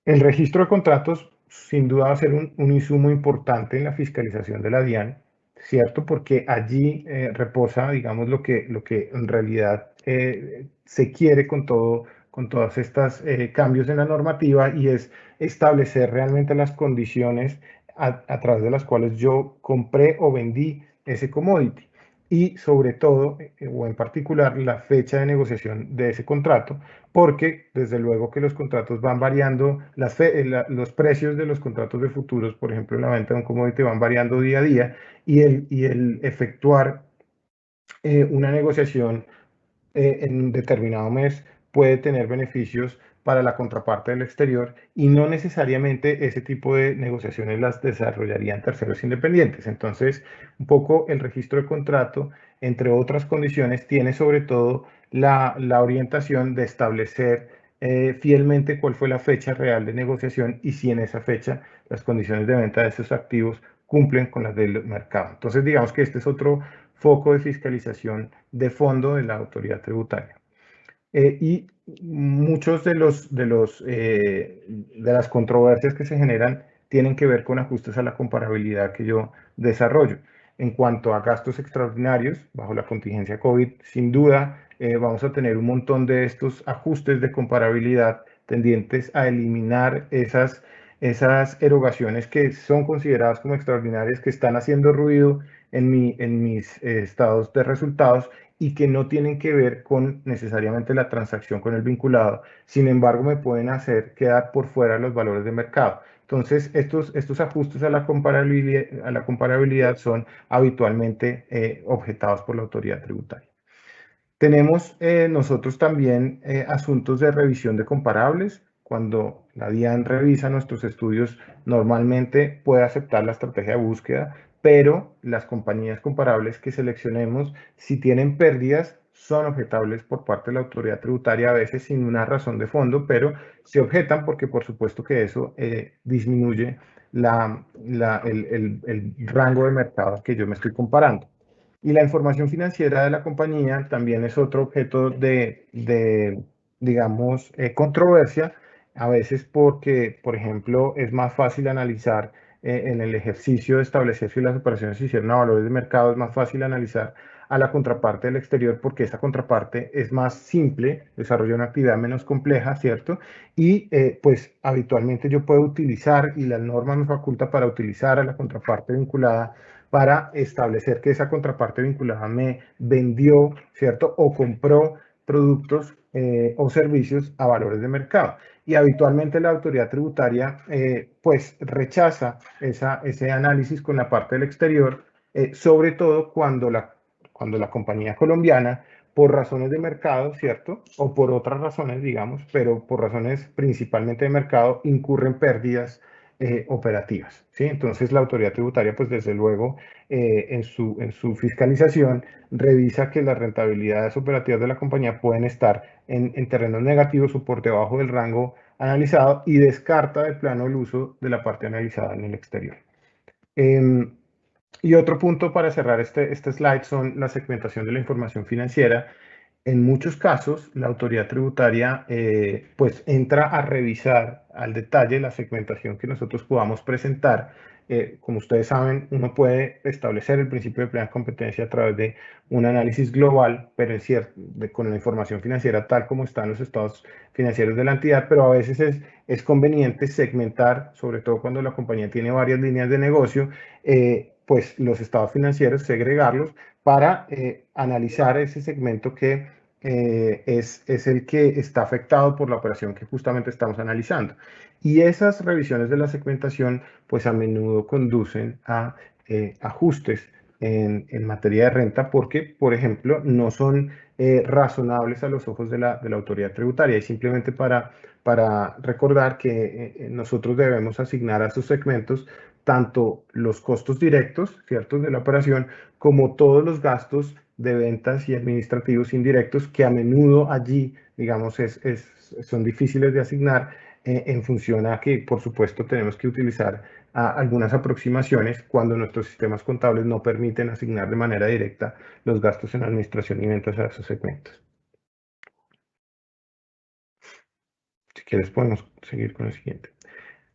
El registro de contratos sin duda va a ser un insumo importante en la fiscalización de la DIAN, ¿cierto? Porque allí reposa, digamos, lo que en realidad se quiere con todos estos cambios en la normativa y es establecer realmente las condiciones a través de las cuales yo compré o vendí ese commodity y sobre todo, o en particular, la fecha de negociación de ese contrato, porque desde luego que los contratos van variando, los precios de los contratos de futuros, por ejemplo, en la venta de un commodity van variando día a día y el efectuar una negociación en un determinado mes puede tener beneficios para la contraparte del exterior y no necesariamente ese tipo de negociaciones las desarrollarían terceros independientes. Entonces, un poco el registro de contrato, entre otras condiciones, tiene sobre todo la orientación de establecer fielmente cuál fue la fecha real de negociación y si en esa fecha las condiciones de venta de esos activos cumplen con las del mercado. Entonces, digamos que este es otro foco de fiscalización de fondo de la autoridad tributaria. Y muchos de las controversias que se generan tienen que ver con ajustes a la comparabilidad que yo desarrollo. En cuanto a gastos extraordinarios, bajo la contingencia COVID, sin duda vamos a tener un montón de estos ajustes de comparabilidad tendientes a eliminar esas erogaciones que son consideradas como extraordinarias, que están haciendo ruido en mis estados de resultados y que no tienen que ver con necesariamente la transacción con el vinculado. Sin embargo, me pueden hacer quedar por fuera los valores de mercado. Entonces, estos ajustes a la comparabilidad son habitualmente objetados por la autoridad tributaria. Tenemos nosotros también asuntos de revisión de comparables. Cuando la DIAN revisa nuestros estudios, normalmente puede aceptar la estrategia de búsqueda, pero las compañías comparables que seleccionemos, si tienen pérdidas, son objetables por parte de la autoridad tributaria, a veces sin una razón de fondo, pero se objetan porque por supuesto que eso disminuye el rango de mercado que yo me estoy comparando. Y la información financiera de la compañía también es otro objeto digamos, controversia, a veces porque, por ejemplo, es más fácil analizar en el ejercicio de establecer si las operaciones se hicieron a valores de mercado, es más fácil analizar a la contraparte del exterior porque esa contraparte es más simple, desarrolla una actividad menos compleja, ¿cierto? Y pues habitualmente yo puedo utilizar, y la norma me faculta para utilizar a la contraparte vinculada para establecer que esa contraparte vinculada me vendió, ¿cierto? O compró productos o servicios a valores de mercado. Y habitualmente la autoridad tributaria pues rechaza ese análisis con la parte del exterior, sobre todo cuando la compañía colombiana, por razones de mercado, ¿cierto? O por otras razones, digamos, pero por razones principalmente de mercado, incurren pérdidas operativas, ¿sí? Entonces la autoridad tributaria, pues desde luego, en su fiscalización, revisa que las rentabilidades operativas de la compañía pueden estar en terrenos negativos o por debajo del rango analizado y descarta de plano el uso de la parte analizada en el exterior. Y otro punto para cerrar este slide son la segmentación de la información financiera. En muchos casos, la autoridad tributaria pues entra a revisar al detalle la segmentación que nosotros podamos presentar. Como ustedes saben, uno puede establecer el principio de plena competencia a través de un análisis global, pero con la información financiera tal como están los estados financieros de la entidad, pero a veces es conveniente segmentar, sobre todo cuando la compañía tiene varias líneas de negocio, pues los estados financieros, segregarlos para analizar ese segmento que es el que está afectado por la operación que justamente estamos analizando. Y esas revisiones de la segmentación, pues a menudo conducen a ajustes en materia de renta porque, por ejemplo, no son razonables a los ojos de la autoridad tributaria. Y simplemente para recordar que nosotros debemos asignar a sus segmentos tanto los costos directos, ¿cierto?, de la operación, como todos los gastos de ventas y administrativos indirectos que a menudo allí, digamos, son difíciles de asignar en función a que, por supuesto, tenemos que utilizar algunas aproximaciones cuando nuestros sistemas contables no permiten asignar de manera directa los gastos en administración y ventas a esos segmentos. Si quieres, podemos seguir con el siguiente.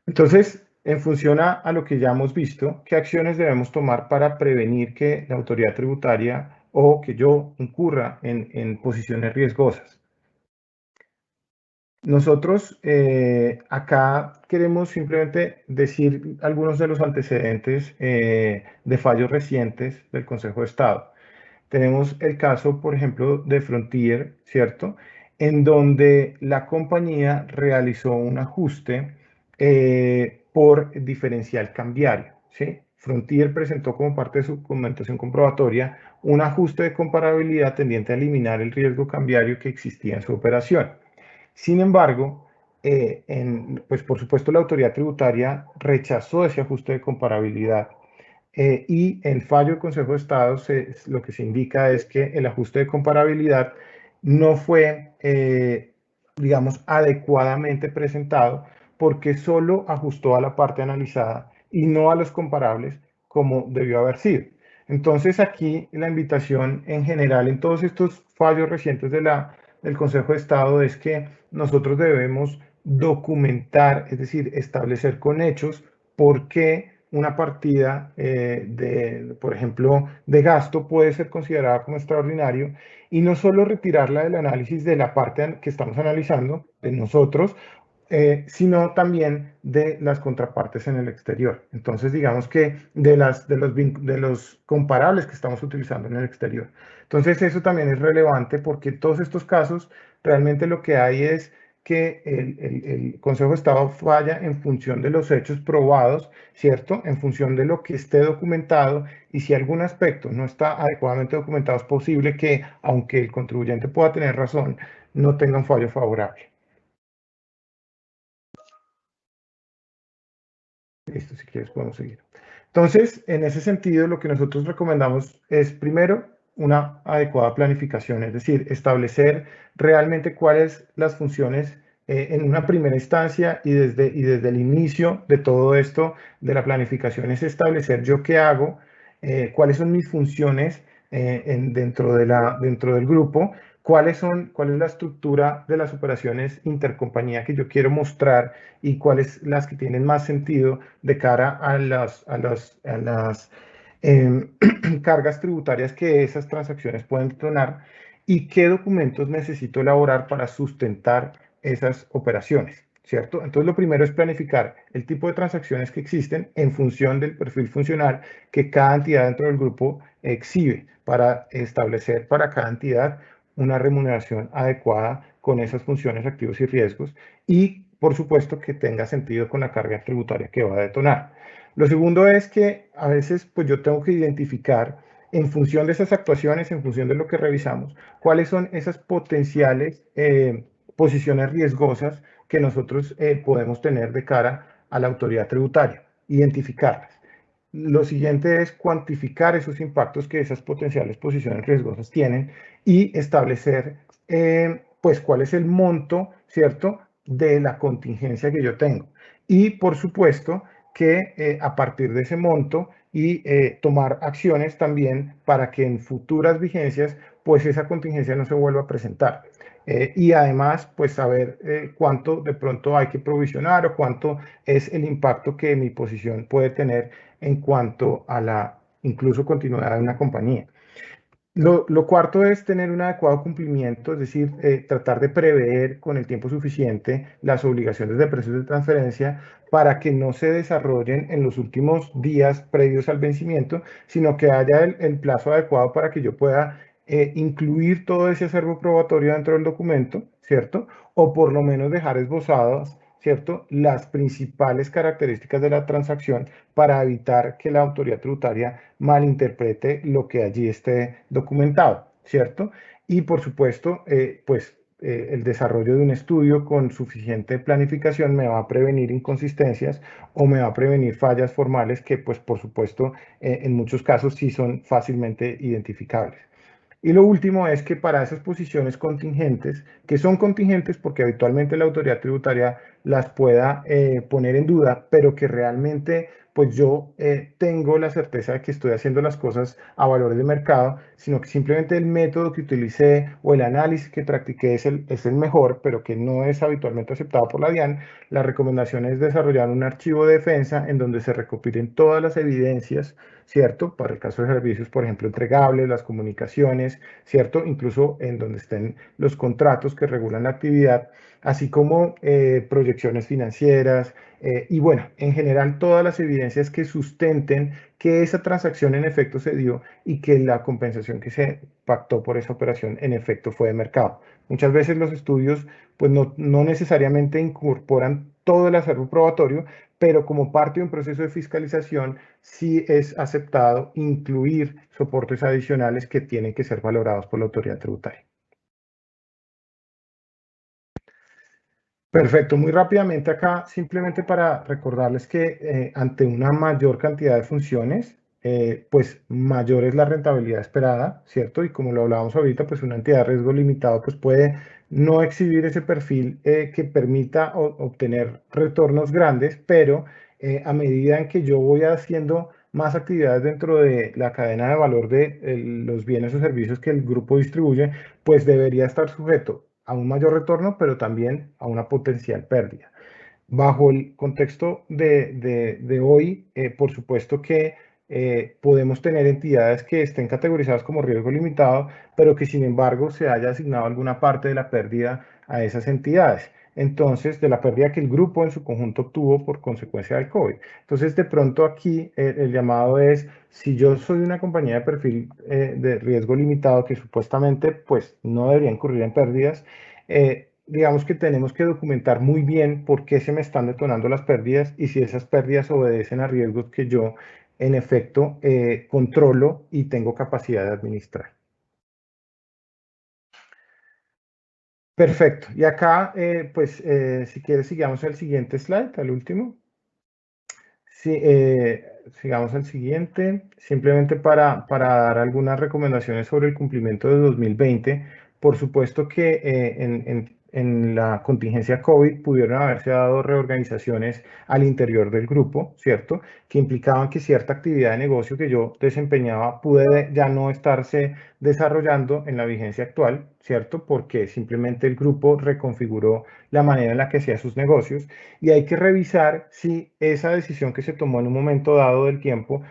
Entonces, en función a lo que ya hemos visto, ¿qué acciones debemos tomar para prevenir que la autoridad tributaria o que yo incurra en posiciones riesgosas? Nosotros acá queremos simplemente decir algunos de los antecedentes de fallos recientes del Consejo de Estado. Tenemos el caso, por ejemplo, de Frontier, ¿cierto? En donde la compañía realizó un ajuste por diferencial cambiario, ¿sí? Frontier presentó como parte de su documentación comprobatoria un ajuste de comparabilidad tendiente a eliminar el riesgo cambiario que existía en su operación. Sin embargo, pues por supuesto la autoridad tributaria rechazó ese ajuste de comparabilidad y el fallo del Consejo de Estado lo que se indica es que el ajuste de comparabilidad no fue, digamos, adecuadamente presentado porque solo ajustó a la parte analizada y no a los comparables como debió haber sido. Entonces aquí la invitación en general en todos estos fallos recientes del Consejo de Estado es que nosotros debemos documentar, es decir, establecer con hechos por qué una partida por ejemplo, de gasto puede ser considerada como extraordinario y no solo retirarla del análisis de la parte que estamos analizando, de nosotros, sino también de las contrapartes en el exterior. Entonces, digamos que de los comparables que estamos utilizando en el exterior. Entonces, eso también es relevante porque en todos estos casos realmente lo que hay es que el Consejo de Estado falla en función de los hechos probados, ¿cierto? En función de lo que esté documentado y si algún aspecto no está adecuadamente documentado, es posible que, aunque el contribuyente pueda tener razón, no tenga un fallo favorable. Listo, si quieres podemos seguir. Entonces, en ese sentido, lo que nosotros recomendamos es, primero, una adecuada planificación, es decir, establecer realmente cuáles las funciones en una primera instancia y desde el inicio de todo esto de la planificación es establecer yo qué hago, cuáles son mis funciones dentro del grupo, cuál es la estructura de las operaciones intercompañía que yo quiero mostrar y cuáles las que tienen más sentido de cara a las cargas tributarias que esas transacciones pueden detonar y qué documentos necesito elaborar para sustentar esas operaciones, ¿cierto? Entonces, lo primero es planificar el tipo de transacciones que existen en función del perfil funcional que cada entidad dentro del grupo exhibe para establecer para cada entidad una remuneración adecuada con esas funciones, activos y riesgos y, por supuesto, que tenga sentido con la carga tributaria que va a detonar. Lo segundo es que a veces pues yo tengo que identificar en función de esas actuaciones, en función de lo que revisamos, cuáles son esas potenciales posiciones riesgosas que nosotros podemos tener de cara a la autoridad tributaria, identificarlas. Lo siguiente es cuantificar esos impactos que esas potenciales posiciones riesgosas tienen y establecer, pues, cuál es el monto, ¿cierto?, de la contingencia que yo tengo. Y, por supuesto, que a partir de ese monto y tomar acciones también para que en futuras vigencias, pues, esa contingencia no se vuelva a presentar. Y además, pues saber cuánto de pronto hay que provisionar o cuánto es el impacto que mi posición puede tener en cuanto a la incluso continuidad de una compañía. Lo cuarto es tener un adecuado cumplimiento, es decir, tratar de prever con el tiempo suficiente las obligaciones de precios de transferencia para que no se desarrollen en los últimos días previos al vencimiento, sino que haya el plazo adecuado para que yo pueda incluir todo ese acervo probatorio dentro del documento, ¿cierto? O por lo menos dejar esbozadas ¿cierto?, las principales características de la transacción para evitar que la autoridad tributaria malinterprete lo que allí esté documentado, ¿cierto? Y por supuesto, el desarrollo de un estudio con suficiente planificación me va a prevenir inconsistencias o me va a prevenir fallas formales que, pues, por supuesto, en muchos casos sí son fácilmente identificables. Y lo último es que para esas posiciones contingentes, que son contingentes porque habitualmente la autoridad tributaria las pueda poner en duda, pero que realmente pues yo tengo la certeza de que estoy haciendo las cosas a valores de mercado, sino que simplemente el método que utilicé o el análisis que practiqué es el mejor, pero que no es habitualmente aceptado por la DIAN. La recomendación es desarrollar un archivo de defensa en donde se recopilen todas las evidencias, ¿cierto? Para el caso de servicios, por ejemplo, entregables, las comunicaciones, ¿cierto? Incluso en donde estén los contratos que regulan la actividad, así como proyecciones financieras y bueno, en general todas las evidencias que sustenten que esa transacción en efecto se dio y que la compensación que se pactó por esa operación en efecto fue de mercado. Muchas veces los estudios pues no necesariamente incorporan todo el acervo probatorio, pero como parte de un proceso de fiscalización sí es aceptado incluir soportes adicionales que tienen que ser valorados por la autoridad tributaria. Perfecto, muy rápidamente acá, simplemente para recordarles que ante una mayor cantidad de funciones, pues mayor es la rentabilidad esperada, ¿cierto? Y como lo hablábamos ahorita, pues una entidad de riesgo limitado pues puede no exhibir ese perfil que permita obtener retornos grandes, pero a medida en que yo voy haciendo más actividades dentro de la cadena de valor de los bienes o servicios que el grupo distribuye, pues debería estar sujeto a un mayor retorno, pero también a una potencial pérdida. Bajo el contexto de hoy, por supuesto que podemos tener entidades que estén categorizadas como riesgo limitado, pero que sin embargo se haya asignado alguna parte de la pérdida a esas entidades. Entonces, de la pérdida que el grupo en su conjunto obtuvo por consecuencia del COVID. Entonces, de pronto aquí el llamado es, si yo soy una compañía de perfil de riesgo limitado que supuestamente pues no debería incurrir en pérdidas, digamos que tenemos que documentar muy bien por qué se me están detonando las pérdidas y si esas pérdidas obedecen a riesgos que yo en efecto controlo y tengo capacidad de administrar. Perfecto. Y acá, si quieres, sigamos al siguiente slide, al último. Sí, sigamos al siguiente. Simplemente para dar algunas recomendaciones sobre el cumplimiento de 2020. Por supuesto que en la contingencia COVID pudieron haberse dado reorganizaciones al interior del grupo, ¿cierto? Que implicaban que cierta actividad de negocio que yo desempeñaba puede ya no estarse desarrollando en la vigencia actual, ¿cierto? Porque simplemente el grupo reconfiguró la manera en la que hacía sus negocios y hay que revisar si esa decisión que se tomó en un momento dado del tiempo,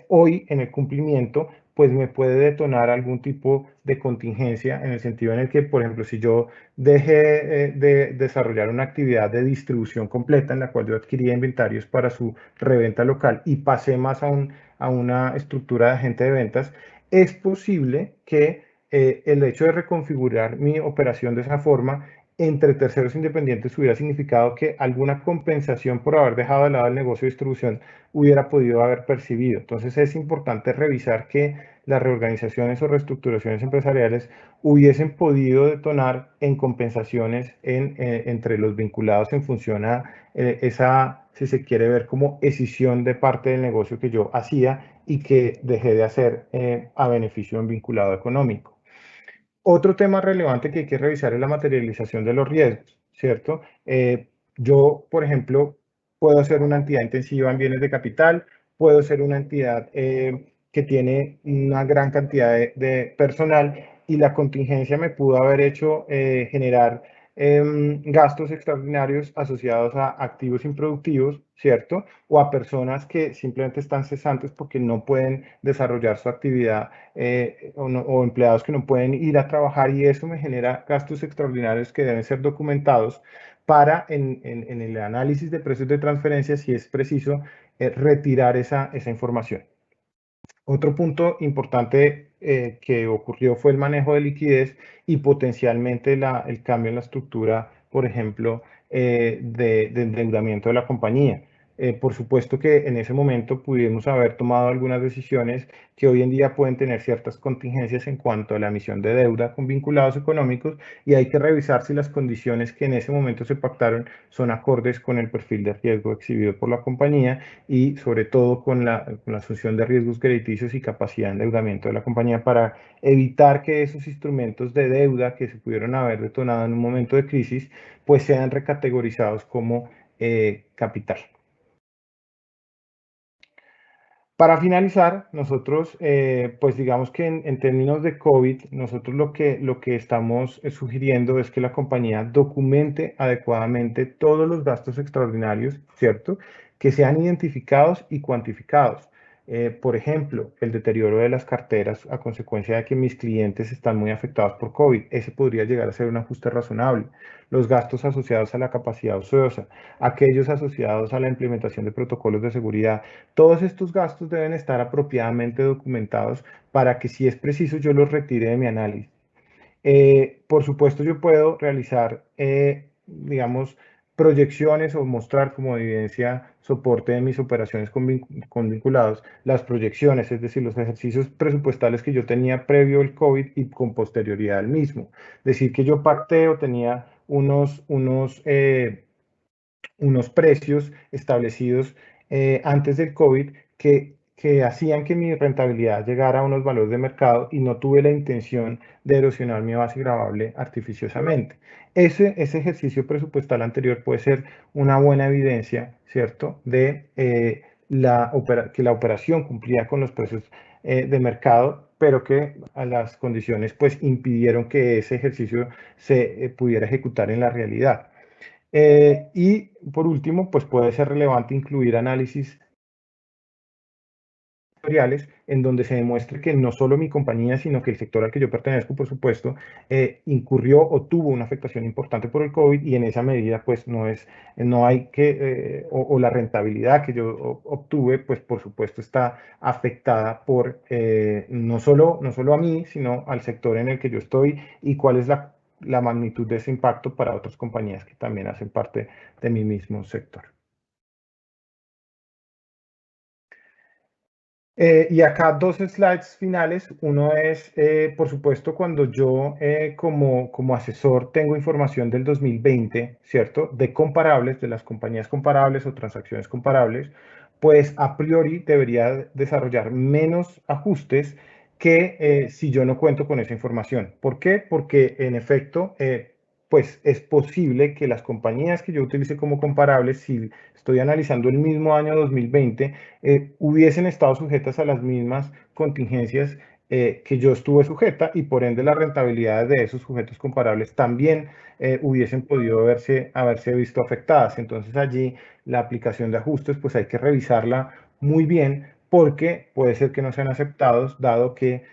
hoy en el cumplimiento, pues me puede detonar algún tipo de contingencia en el sentido en el que, por ejemplo, si yo dejé de desarrollar una actividad de distribución completa en la cual yo adquiría inventarios para su reventa local y pasé más a una estructura de agente de ventas, es posible que el hecho de reconfigurar mi operación de esa forma entre terceros independientes hubiera significado que alguna compensación por haber dejado de lado el negocio de distribución hubiera podido haber percibido. Entonces es importante revisar que las reorganizaciones o reestructuraciones empresariales hubiesen podido detonar en compensaciones entre los vinculados en función a esa, si se quiere ver como escisión de parte del negocio que yo hacía y que dejé de hacer a beneficio de un vinculado económico. Otro tema relevante que hay que revisar es la materialización de los riesgos, ¿cierto? Yo, por ejemplo, puedo ser una entidad intensiva en bienes de capital, puedo ser una entidad que tiene una gran cantidad de personal y la contingencia me pudo haber hecho generar gastos extraordinarios asociados a activos improductivos, ¿cierto? O a personas que simplemente están cesantes porque no pueden desarrollar su actividad o empleados que no pueden ir a trabajar y eso me genera gastos extraordinarios que deben ser documentados para en el análisis de precios de transferencia, si es preciso, retirar esa información. Otro punto importante que ocurrió fue el manejo de liquidez y potencialmente el cambio en la estructura, por ejemplo, de endeudamiento de la compañía. Por supuesto que en ese momento pudimos haber tomado algunas decisiones que hoy en día pueden tener ciertas contingencias en cuanto a la emisión de deuda con vinculados económicos, y hay que revisar si las condiciones que en ese momento se pactaron son acordes con el perfil de riesgo exhibido por la compañía y sobre todo con la asunción de riesgos crediticios y capacidad de endeudamiento de la compañía, para evitar que esos instrumentos de deuda que se pudieron haber detonado en un momento de crisis pues sean recategorizados como capital. Para finalizar, nosotros, pues digamos que en términos de COVID, nosotros lo que estamos sugiriendo es que la compañía documente adecuadamente todos los gastos extraordinarios, ¿cierto? Que sean identificados y cuantificados. Por ejemplo, el deterioro de las carteras a consecuencia de que mis clientes están muy afectados por COVID. Ese podría llegar a ser un ajuste razonable. Los gastos asociados a la capacidad ociosa, aquellos asociados a la implementación de protocolos de seguridad. Todos estos gastos deben estar apropiadamente documentados para que, si es preciso, yo los retire de mi análisis. Por supuesto, yo puedo realizar, digamos, proyecciones o mostrar como evidencia soporte de mis operaciones con vinculados, las proyecciones, es decir, los ejercicios presupuestales que yo tenía previo al COVID y con posterioridad al mismo. Decir que yo pacté o tenía unos precios establecidos antes del COVID que hacían que mi rentabilidad llegara a unos valores de mercado y no tuve la intención de erosionar mi base gravable artificiosamente. Ese ejercicio presupuestal anterior puede ser una buena evidencia, ¿cierto?, de que la operación cumplía con los precios de mercado, pero que a las condiciones pues impidieron que ese ejercicio se pudiera ejecutar en la realidad. Y por último, pues puede ser relevante incluir análisis sectoriales en donde se demuestre que no solo mi compañía, sino que el sector al que yo pertenezco, por supuesto, incurrió o tuvo una afectación importante por el COVID, y en esa medida, pues no hay que, o la rentabilidad que yo obtuve, pues por supuesto está afectada por no solo a mí, sino al sector en el que yo estoy, y cuál es la magnitud de ese impacto para otras compañías que también hacen parte de mi mismo sector. Y acá dos slides finales. Uno es, por supuesto, cuando yo como asesor tengo información del 2020, ¿cierto? De comparables, de las compañías comparables o transacciones comparables, pues a priori debería desarrollar menos ajustes que si yo no cuento con esa información. ¿Por qué? Porque en efecto, pues es posible que las compañías que yo utilice como comparables, si estoy analizando el mismo año 2020, hubiesen estado sujetas a las mismas contingencias que yo estuve sujeta, y por ende las rentabilidades de esos sujetos comparables también hubiesen podido haberse visto afectadas. Entonces allí la aplicación de ajustes pues hay que revisarla muy bien, porque puede ser que no sean aceptados, dado que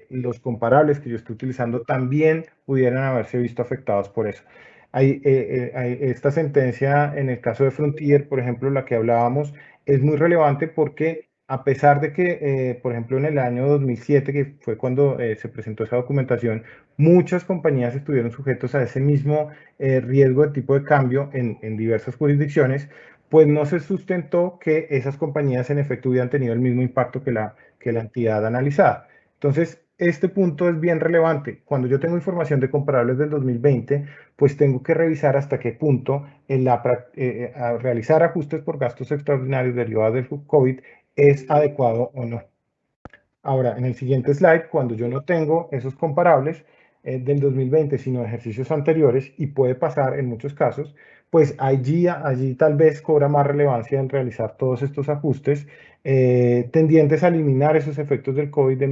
los comparables que yo estoy utilizando también pudieran haberse visto afectados por eso. Hay esta sentencia en el caso de Frontier, por ejemplo, la que hablábamos, es muy relevante porque a pesar de que, por ejemplo, en el año 2007, que fue cuando se presentó esa documentación, muchas compañías estuvieron sujetos a ese mismo riesgo de tipo de cambio en diversas jurisdicciones, pues no se sustentó que esas compañías en efecto hubieran tenido el mismo impacto que la entidad analizada. Entonces, este punto es bien relevante. Cuando yo tengo información de comparables del 2020, pues tengo que revisar hasta qué punto a realizar ajustes por gastos extraordinarios derivados del COVID es adecuado o no. Ahora, en el siguiente slide, cuando yo no tengo esos comparables del 2020, sino ejercicios anteriores, y puede pasar en muchos casos, pues allí tal vez cobra más relevancia en realizar todos estos ajustes tendientes a eliminar esos efectos del COVID de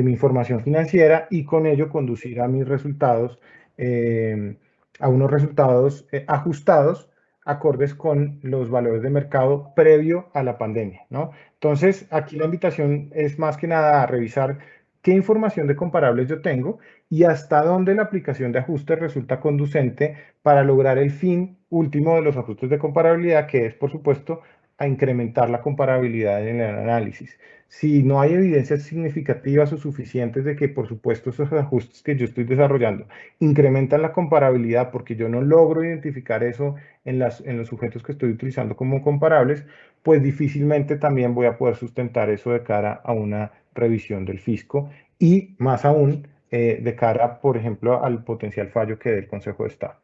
mi información financiera, y con ello conducir a mis resultados, a unos resultados ajustados, acordes con los valores de mercado previo a la pandemia, ¿no? Entonces, aquí la invitación es más que nada a revisar qué información de comparables yo tengo y hasta dónde la aplicación de ajustes resulta conducente para lograr el fin último de los ajustes de comparabilidad, que es, por supuesto, a incrementar la comparabilidad en el análisis. Si no hay evidencias significativas o suficientes de que, por supuesto, esos ajustes que yo estoy desarrollando incrementan la comparabilidad porque yo no logro identificar eso en los sujetos que estoy utilizando como comparables, pues difícilmente también voy a poder sustentar eso de cara a una revisión del fisco y más aún de cara, por ejemplo, al potencial fallo que dé el Consejo de Estado.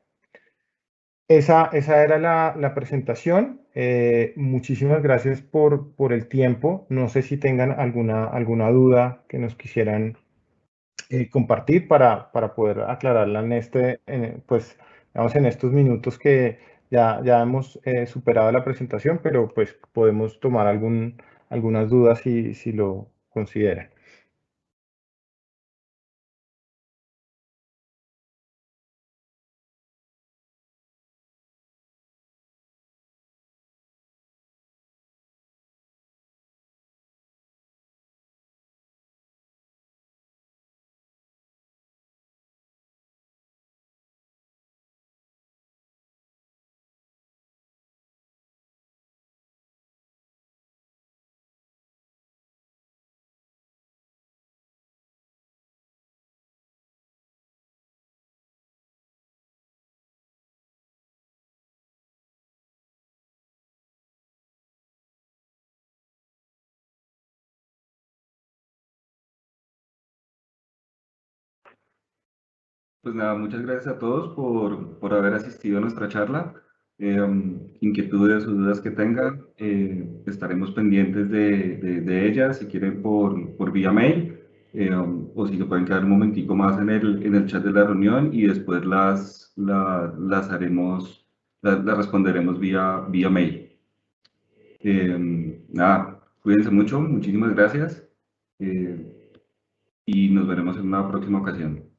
Esa era la presentación. Muchísimas gracias por el tiempo. No sé si tengan alguna duda que nos quisieran compartir para poder aclararla pues, digamos, en estos minutos que ya hemos superado la presentación, pero pues podemos tomar algunas dudas si lo consideran. Pues nada, muchas gracias a todos por haber asistido a nuestra charla. Inquietudes o dudas que tengan, estaremos pendientes de ellas, si quieren por vía mail, o si se pueden quedar un momentico más en el chat de la reunión y después las haremos, las responderemos vía mail. Nada, cuídense mucho, muchísimas gracias, y nos veremos en una próxima ocasión.